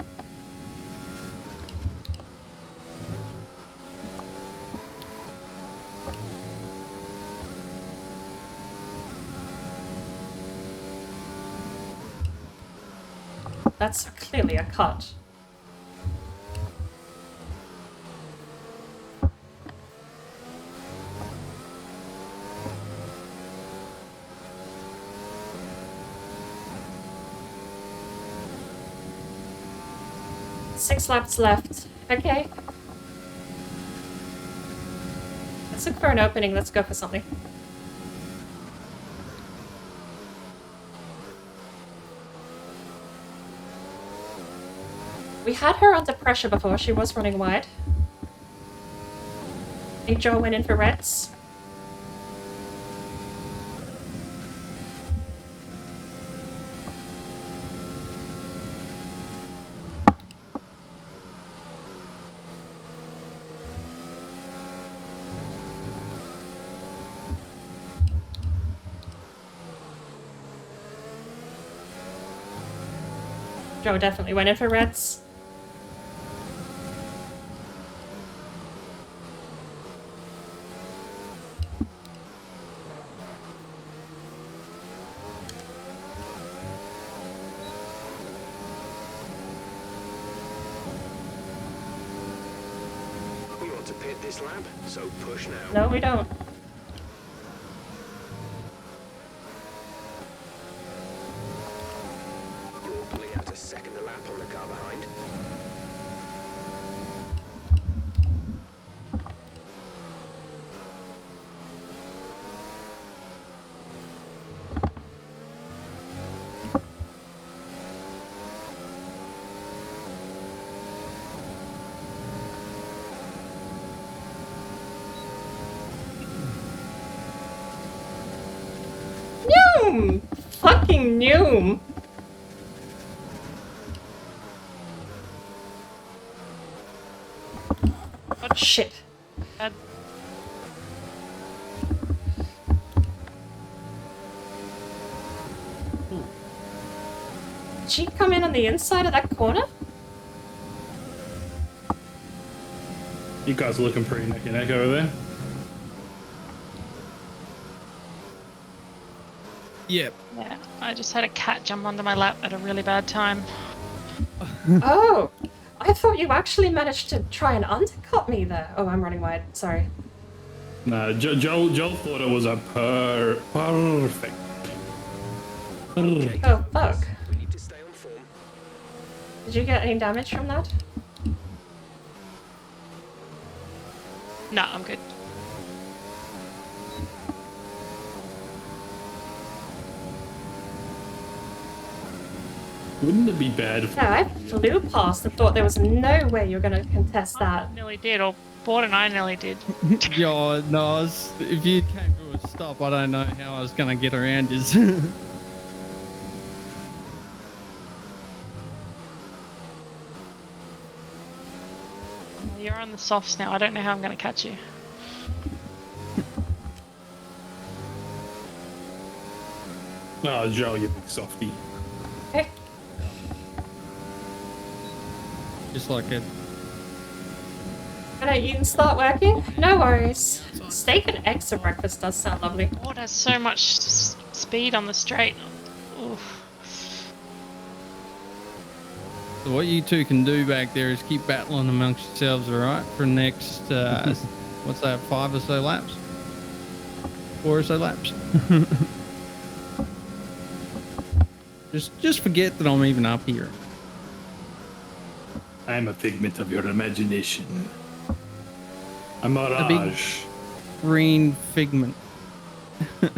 Speaker 2: That's clearly a cut. Six laps left. Okay. Let's look for an opening. Let's go for something. We had her under pressure before. She was running wide. I think Joe went in for reds. Joe definitely went in for reds.
Speaker 7: We want to pit this lap, so push now.
Speaker 2: No, we don't.
Speaker 7: You're pulling out a second lap on the car behind.
Speaker 2: Noom! Fucking Noom!
Speaker 5: What
Speaker 2: Shit.
Speaker 5: bad?
Speaker 2: Did she come in on the inside of that corner?
Speaker 6: You guys are looking pretty neck and neck over there.
Speaker 4: Yep.
Speaker 5: Yeah, I just had a cat jump onto my lap at a really bad time.
Speaker 2: Oh! I thought you actually managed to try and undercut me there. Oh, I'm running wide. Sorry.
Speaker 6: No, Joel thought it was a perfect.
Speaker 2: Oh, fuck.
Speaker 7: We need to stay on form.
Speaker 2: Did you get any damage from that?
Speaker 5: No, I'm good.
Speaker 6: Wouldn't it be bad if
Speaker 2: No, I flew past and thought there was no way you're gonna contest that.
Speaker 5: I nearly did, or Bort and I nearly did.
Speaker 4: Yeah, no, if you came to a stop, I don't know how I was going to get around you.
Speaker 5: You're on the softs now. I don't know how I'm going to catch you.
Speaker 6: Oh, Joel, you big softy.
Speaker 2: Okay.
Speaker 4: Just like it.
Speaker 2: Gonna eat and start working? No worries. Steak and eggs for breakfast does sound lovely.
Speaker 5: Bort has so much speed on the straight. Oof.
Speaker 4: So what you two can do back there is keep battling amongst yourselves, alright? For the next, what's that, 5 or so laps? 4 or so laps? Just forget that I'm even up here.
Speaker 6: I am a figment of your imagination. A
Speaker 4: big-
Speaker 6: mirage.
Speaker 4: Green figment.
Speaker 7: No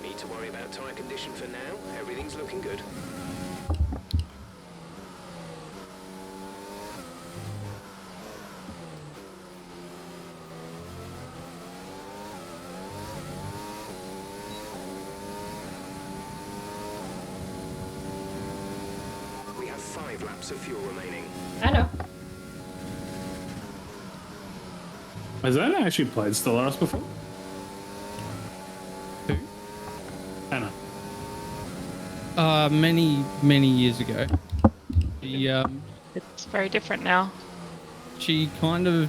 Speaker 7: need to worry about tire condition for now. Everything's looking good. 5 laps of fuel remaining.
Speaker 2: I know.
Speaker 6: Has Anna actually played Stellaris before?
Speaker 4: Who?
Speaker 6: Anna.
Speaker 4: Many years ago.
Speaker 5: It's very different now.
Speaker 4: She kind of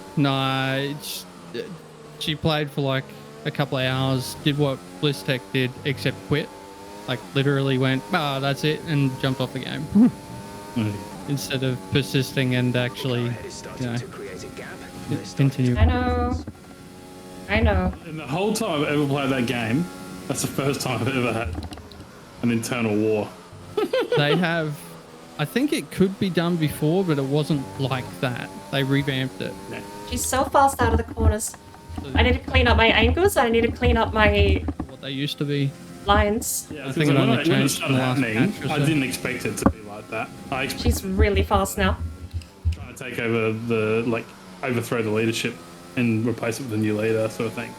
Speaker 4: she played for like a couple of hours, did what BlizzTech did, except quit. Like literally went, that's it, and jumped off the game. Instead of persisting and actually, continue.
Speaker 2: I know. I know.
Speaker 6: And the whole time I've ever played that game, that's the first time I've ever had an internal war.
Speaker 4: They have, I think it could be done before, but it wasn't like that. They revamped it.
Speaker 6: Yeah.
Speaker 2: She's so fast out of the corners. I need to clean up my angles. I need to clean up my
Speaker 4: What they used to be.
Speaker 2: lines.
Speaker 6: Yeah,
Speaker 4: I think it
Speaker 6: when
Speaker 4: only
Speaker 6: it
Speaker 4: changed
Speaker 6: started
Speaker 4: in the last
Speaker 6: happening,
Speaker 4: patch or
Speaker 6: I
Speaker 4: so.
Speaker 6: didn't expect it to be like that. I expected
Speaker 2: She's really fast now.
Speaker 6: trying to take over overthrow the leadership and replace it with a new leader sort of thing.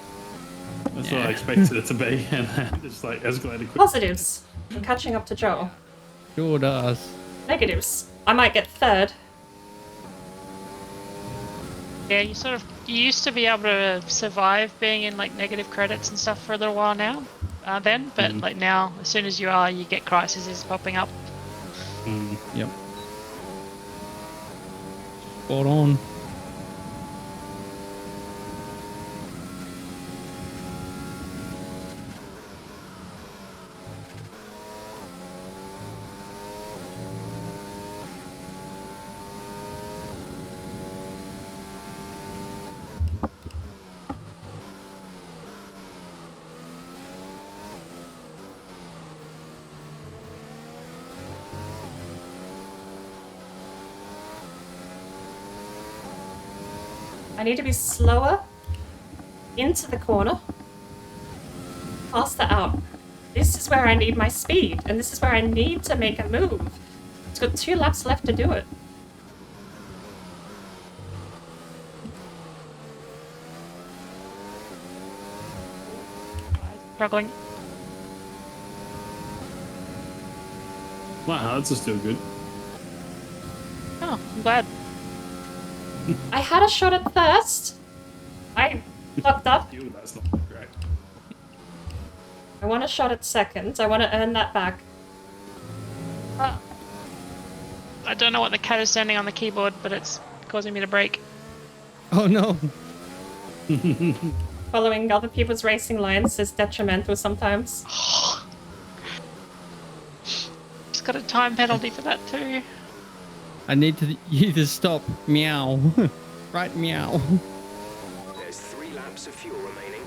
Speaker 6: That's what I expected it to be, and it's like escalated quickly.
Speaker 2: Positives. I'm catching up to Joe.
Speaker 4: Sure does.
Speaker 2: Negatives. I might get third.
Speaker 5: Yeah, you used to be able to survive being in like negative credits and stuff for a little while now, but like now, as soon as you are, you get crises popping up.
Speaker 4: Yep. Spot on.
Speaker 2: I need to be slower into the corner, faster out. This is where I need my speed, and this is where I need to make a move. It's got 2 laps left to do it.
Speaker 5: Struggling.
Speaker 6: My hearts are still good.
Speaker 5: Oh, I'm glad.
Speaker 2: I had a shot at first. I fucked up.
Speaker 6: Ew, that's not great.
Speaker 2: I want a shot at second. I want to earn that back.
Speaker 5: I don't know what the cat is standing on the keyboard, but it's causing me to break.
Speaker 4: Oh no.
Speaker 2: Following other people's racing lines is detrimental sometimes.
Speaker 5: It's got a time penalty for that too.
Speaker 4: I need you to stop. Meow. Right, meow.
Speaker 7: There's 3 laps of fuel remaining.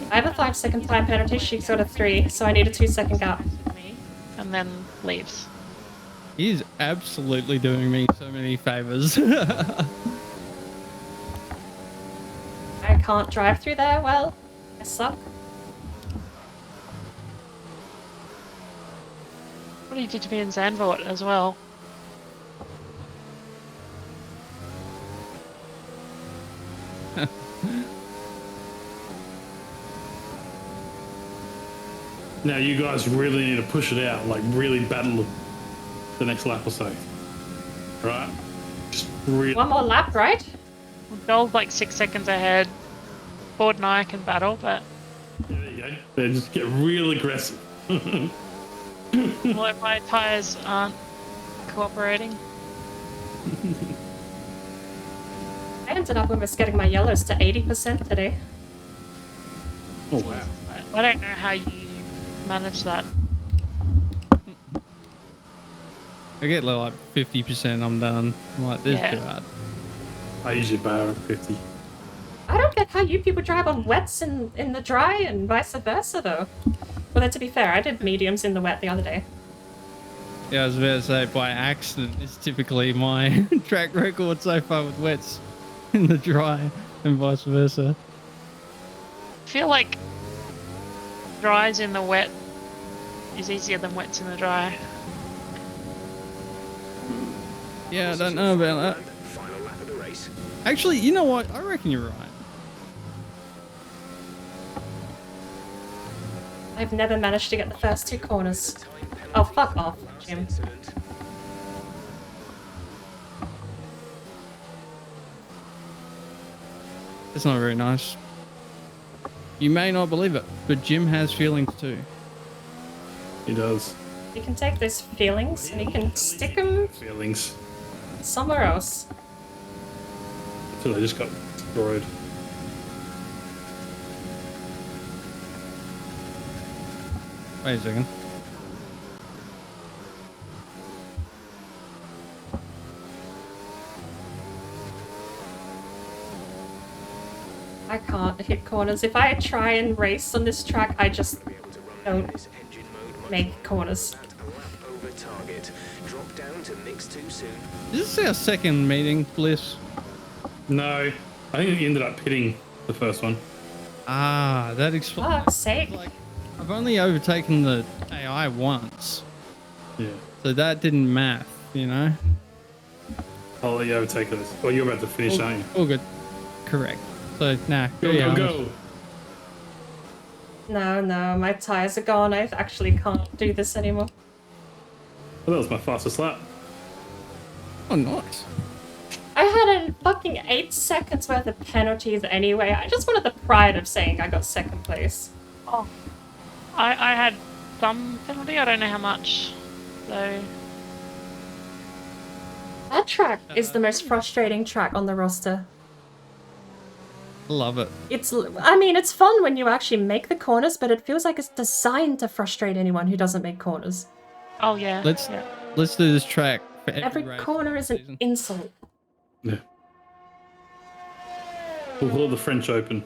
Speaker 2: I have a 5-second time penalty. She's got a 3, so I need a 2-second gap.
Speaker 5: Me, and then leaves.
Speaker 4: He's absolutely doing me so many favors.
Speaker 2: I can't drive through there. Well, I suck.
Speaker 5: What he did to me in Zandvoort as well.
Speaker 6: Now you guys really need to push it out, like really battle the next lap or so. Right? Just really.
Speaker 2: One more lap, right?
Speaker 5: Joel's like 6 seconds ahead. Ford and I can battle, but
Speaker 6: Yeah, there you go. Then just get real aggressive.
Speaker 5: well, if my tyres aren't cooperating.
Speaker 2: I ended up almost getting my yellows to 80% today.
Speaker 6: Oh wow.
Speaker 5: I don't know how you manage that.
Speaker 4: I get like 50%, I'm done. I'm like, this
Speaker 5: Yeah.
Speaker 4: is bad.
Speaker 6: I usually bar at 50.
Speaker 2: I don't get how you people drive on wets in the dry and vice versa, though. Well, then, to be fair, I did mediums in the wet the other day.
Speaker 4: Yeah, I was about to say, by accident is typically my track record so far with wets in the dry and vice versa.
Speaker 5: I feel like dries in the wet is easier than wets in the dry.
Speaker 4: Yeah, I don't know about that.
Speaker 7: Final lap of the race.
Speaker 4: Actually, you know what? I reckon you're right.
Speaker 2: I've never managed to get the first 2 corners. Oh, fuck off, Jim.
Speaker 4: It's not very nice. You may not believe it, but Jim has feelings too.
Speaker 6: He does.
Speaker 2: You can take those feelings and you can stick them
Speaker 6: Feelings.
Speaker 2: somewhere else.
Speaker 6: I feel I just got destroyed.
Speaker 4: Wait a second.
Speaker 2: I can't hit corners. If I try and race on this track, I just don't make corners.
Speaker 7: Over target. Drop down to mix too soon.
Speaker 4: Is this our second meeting, Bliss?
Speaker 6: No, I think he ended up pitting the first one.
Speaker 4: Ah, that explains.
Speaker 2: Fuck's sake.
Speaker 4: Like, I've only overtaken the AI once,
Speaker 6: Yeah.
Speaker 4: so that didn't math, you know?
Speaker 6: I'll let you overtake this. Well, you're about to finish, aren't you?
Speaker 4: All good. Correct. So, nah,
Speaker 6: Go.
Speaker 2: No, my tires are gone. I actually can't do this anymore.
Speaker 6: Well, that was my fastest lap.
Speaker 4: Oh, nice.
Speaker 2: I had a fucking 8 seconds worth of penalties anyway. I just wanted the pride of saying I got 2nd place.
Speaker 5: Oh, I had some penalty. I don't know how much, though.
Speaker 2: That track is the most frustrating track on the roster.
Speaker 4: Love it.
Speaker 2: I mean, it's fun when you actually make the corners, but it feels like it's designed to frustrate anyone who doesn't make corners.
Speaker 5: Oh yeah.
Speaker 4: Let's
Speaker 5: yeah.
Speaker 4: let's do this track for every
Speaker 2: Every
Speaker 4: race
Speaker 2: corner
Speaker 4: this
Speaker 2: is an
Speaker 4: season.
Speaker 2: insult.
Speaker 6: Yeah. We'll call it the French Open.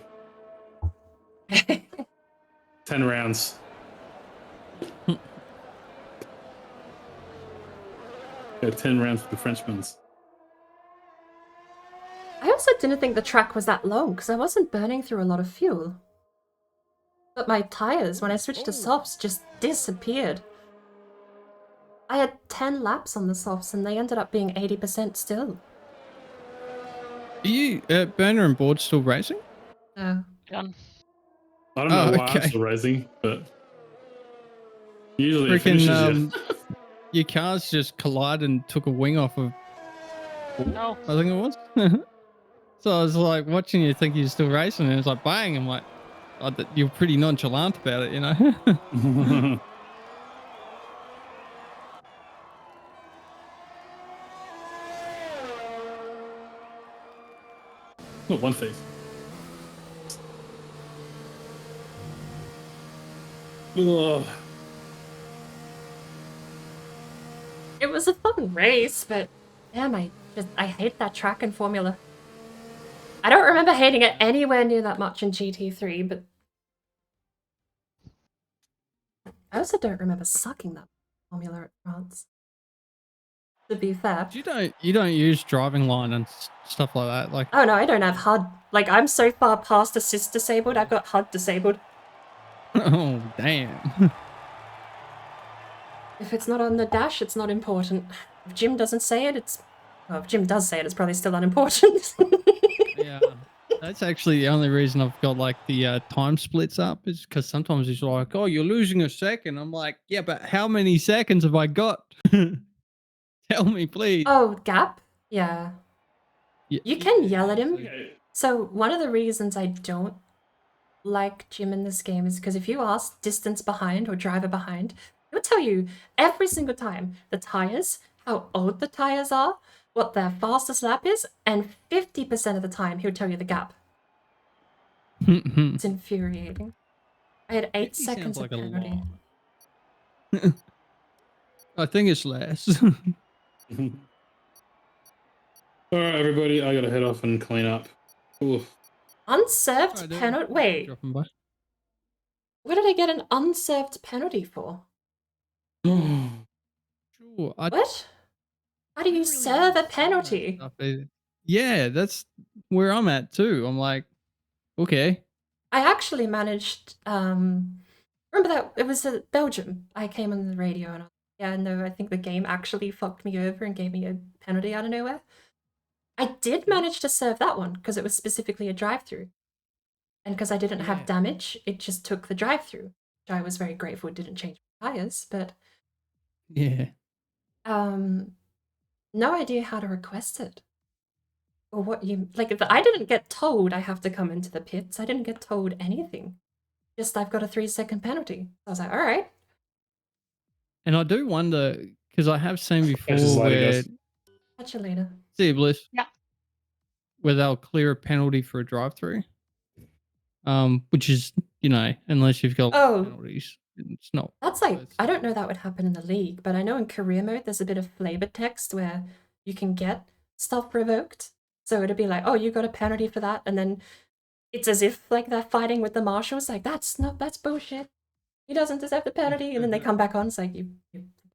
Speaker 6: 10 rounds. Yeah, 10 rounds for the Frenchmen's.
Speaker 2: I also didn't think the track was that long because I wasn't burning through a lot of fuel. But my tires, when I switched to softs, just disappeared. I had 10 laps on the softs and they ended up being 80% still.
Speaker 4: Are you Burner and Board still racing?
Speaker 2: No.
Speaker 5: Done.
Speaker 6: I don't know
Speaker 4: Oh,
Speaker 6: why I'm
Speaker 4: okay.
Speaker 6: still racing, but usually it finishes
Speaker 4: Freaking
Speaker 6: you.
Speaker 4: your cars just collided and took a wing off of.
Speaker 5: No.
Speaker 4: I think it was. So I was like watching you, think you're still racing, and it's like bang. I'm like, oh, you're pretty nonchalant about it, you know.
Speaker 6: Oh, one face. Ugh.
Speaker 2: It was a fun race, but damn, I hate that track in Formula. I don't remember hating it anywhere near that much in GT3, but I also don't remember sucking that Formula at France. To be fair.
Speaker 4: You don't use driving line and stuff like that, like.
Speaker 2: Oh no, I don't have HUD. Like, I'm so far past assist disabled, I've got HUD disabled.
Speaker 4: Oh damn.
Speaker 2: If it's not on the dash, it's not important. If Jim doesn't say it, well, if Jim does say it, it's probably still unimportant.
Speaker 4: Yeah, that's actually the only reason I've got like the time splits up is because sometimes he's like, "Oh, you're losing a second." I'm like, "Yeah, but how many seconds have I got? Tell me, please."
Speaker 2: Oh, gap? Yeah.
Speaker 4: Yeah.
Speaker 2: You can yell at him.
Speaker 6: Okay.
Speaker 2: So one of the reasons I don't like Jim in this game is because if you ask distance behind or driver behind, he'll tell you every single time the tires, how old the tires are, what their fastest lap is, and 50% of the time he'll tell you the gap. It's infuriating. I had 8
Speaker 4: 50
Speaker 2: seconds
Speaker 4: sounds like
Speaker 2: of
Speaker 4: a
Speaker 2: penalty.
Speaker 4: lot. I think it's less.
Speaker 6: All right, everybody, I gotta head off and clean up. Oof.
Speaker 2: Unserved
Speaker 4: Alright, dude.
Speaker 2: penalty? Wait,
Speaker 4: Dropping by.
Speaker 2: what did I get an unserved penalty for?
Speaker 4: Sure.
Speaker 2: What? How do you serve a penalty?
Speaker 4: Yeah, that's where I'm at too. I'm like, okay.
Speaker 2: I actually managed, remember that, it was Belgium. I came on the radio and yeah, no, I think the game actually fucked me over and gave me a penalty out of nowhere. I did manage to serve that one because it was specifically a drive-through. And because I didn't have
Speaker 4: Yeah.
Speaker 2: damage, it just took the drive-through. which I was very grateful didn't change my tires, but
Speaker 4: Yeah.
Speaker 2: no idea how to request it. Or what you like. I didn't get told I have to come into the pits. I didn't get told anything. Just I've got a 3-second penalty. I was like, all right.
Speaker 4: And I do wonder, because I have seen before
Speaker 6: Catch us later,
Speaker 4: where
Speaker 6: guys.
Speaker 2: Catch you later.
Speaker 4: see you, Bliss.
Speaker 5: Yeah.
Speaker 4: Where they'll clear a penalty for a drive-through. Which is, unless you've got
Speaker 2: Oh.
Speaker 4: penalties, it's not.
Speaker 2: That's like, I don't know that would happen in the league, but I know in career mode there's a bit of flavor text where you can get stuff revoked. So it'd be like, oh, you got a penalty for that, and then it's as if like they're fighting with the marshals, like that's bullshit. He doesn't deserve the penalty, and then they come back on, it's like your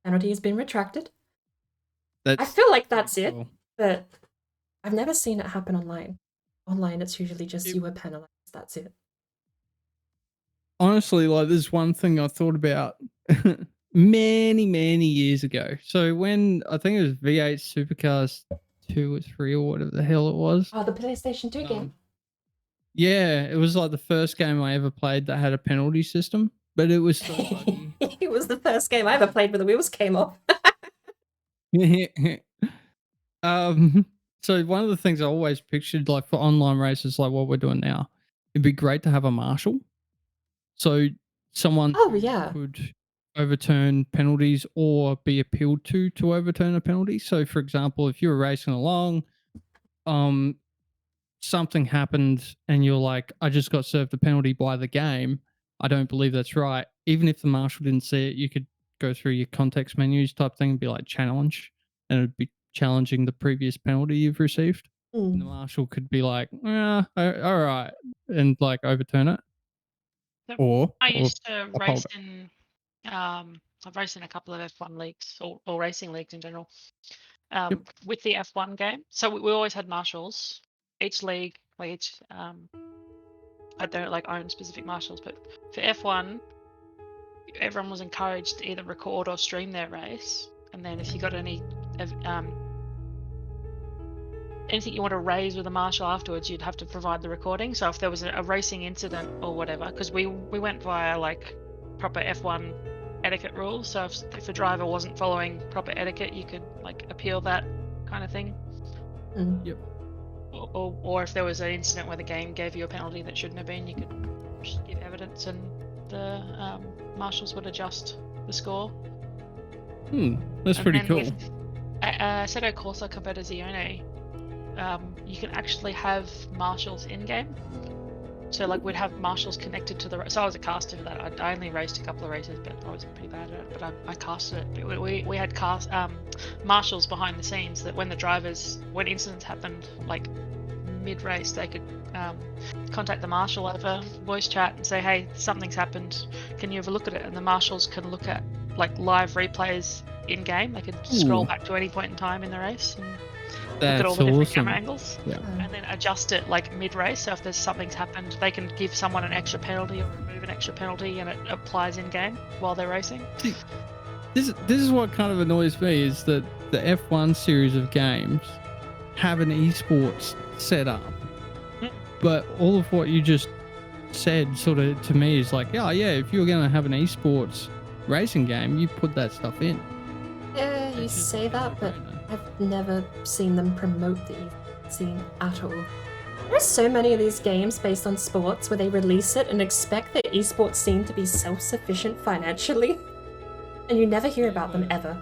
Speaker 2: penalty has been retracted. I feel like that's it, but I've never seen it happen online. Online, it's usually just you were penalized. That's it.
Speaker 4: Honestly, like there's one thing I thought about many years ago. So when I think it was V8 Supercars 2 or 3 or whatever the hell it was.
Speaker 2: Oh, the PlayStation 2 game.
Speaker 4: Yeah, it was like the first game I ever played that had a penalty system, but it was so buggy.
Speaker 2: It was the first game I ever played where the wheels came off.
Speaker 4: So one of the things I always pictured, like for online races, like what we're doing now, it'd be great to have a marshal. So someone could overturn penalties or be appealed to overturn a penalty. So for example, if you were racing along, something happened and you're like, I just got served a penalty by the game. I don't believe that's right. Even if the marshal didn't see it, you could go through your context menus type thing and be like challenge, and it would be challenging the previous penalty you've received. And the marshal could be like, all right, and like overturn it.
Speaker 5: I used to race in, I've raced in a couple of F1 leagues or racing leagues in general, with the F1 game. So we always had marshals. Each league, had their like own specific marshals. But for F1, everyone was encouraged to either record or stream their race. And then if you got anything you want to raise with a marshal afterwards, you'd have to provide the recording. So if there was a racing incident or whatever, because we went via like proper F1 etiquette rules. So if a driver wasn't following proper etiquette, you could like appeal that kind of thing.
Speaker 4: Yep.
Speaker 5: Or if there was an incident where the game gave you a penalty that shouldn't have been, you could just give evidence and the marshals would adjust the score.
Speaker 4: That's pretty cool.
Speaker 5: With Assetto Corsa Competizione, you can actually have marshals in-game. So like we'd have marshals connected to the... So I was a caster for that. I only raced a couple of races, but I was pretty bad at it. But I casted it. We had marshals behind the scenes that when incidents happened, like mid-race, they could contact the marshal over voice chat and say, hey, something's happened. Can you have a look at it? And the marshals can look at like live replays in-game. They could scroll back to any point in time in the race and look at all the different camera angles, and then adjust it like mid-race. So if there's something's happened, they can give someone an extra penalty or remove an extra penalty, and it applies in-game while they're racing.
Speaker 4: See, this is what kind of annoys me, is that the F1 series of games have an esports set up, but all of what you just said sort of to me is like, if you're going to have an esports racing game, you put that stuff in.
Speaker 2: Yeah, you say that, but I've never seen them promote the esports scene at all. There's so many of these games based on sports where they release it and expect the esports scene to be self-sufficient financially, and you never hear about them ever.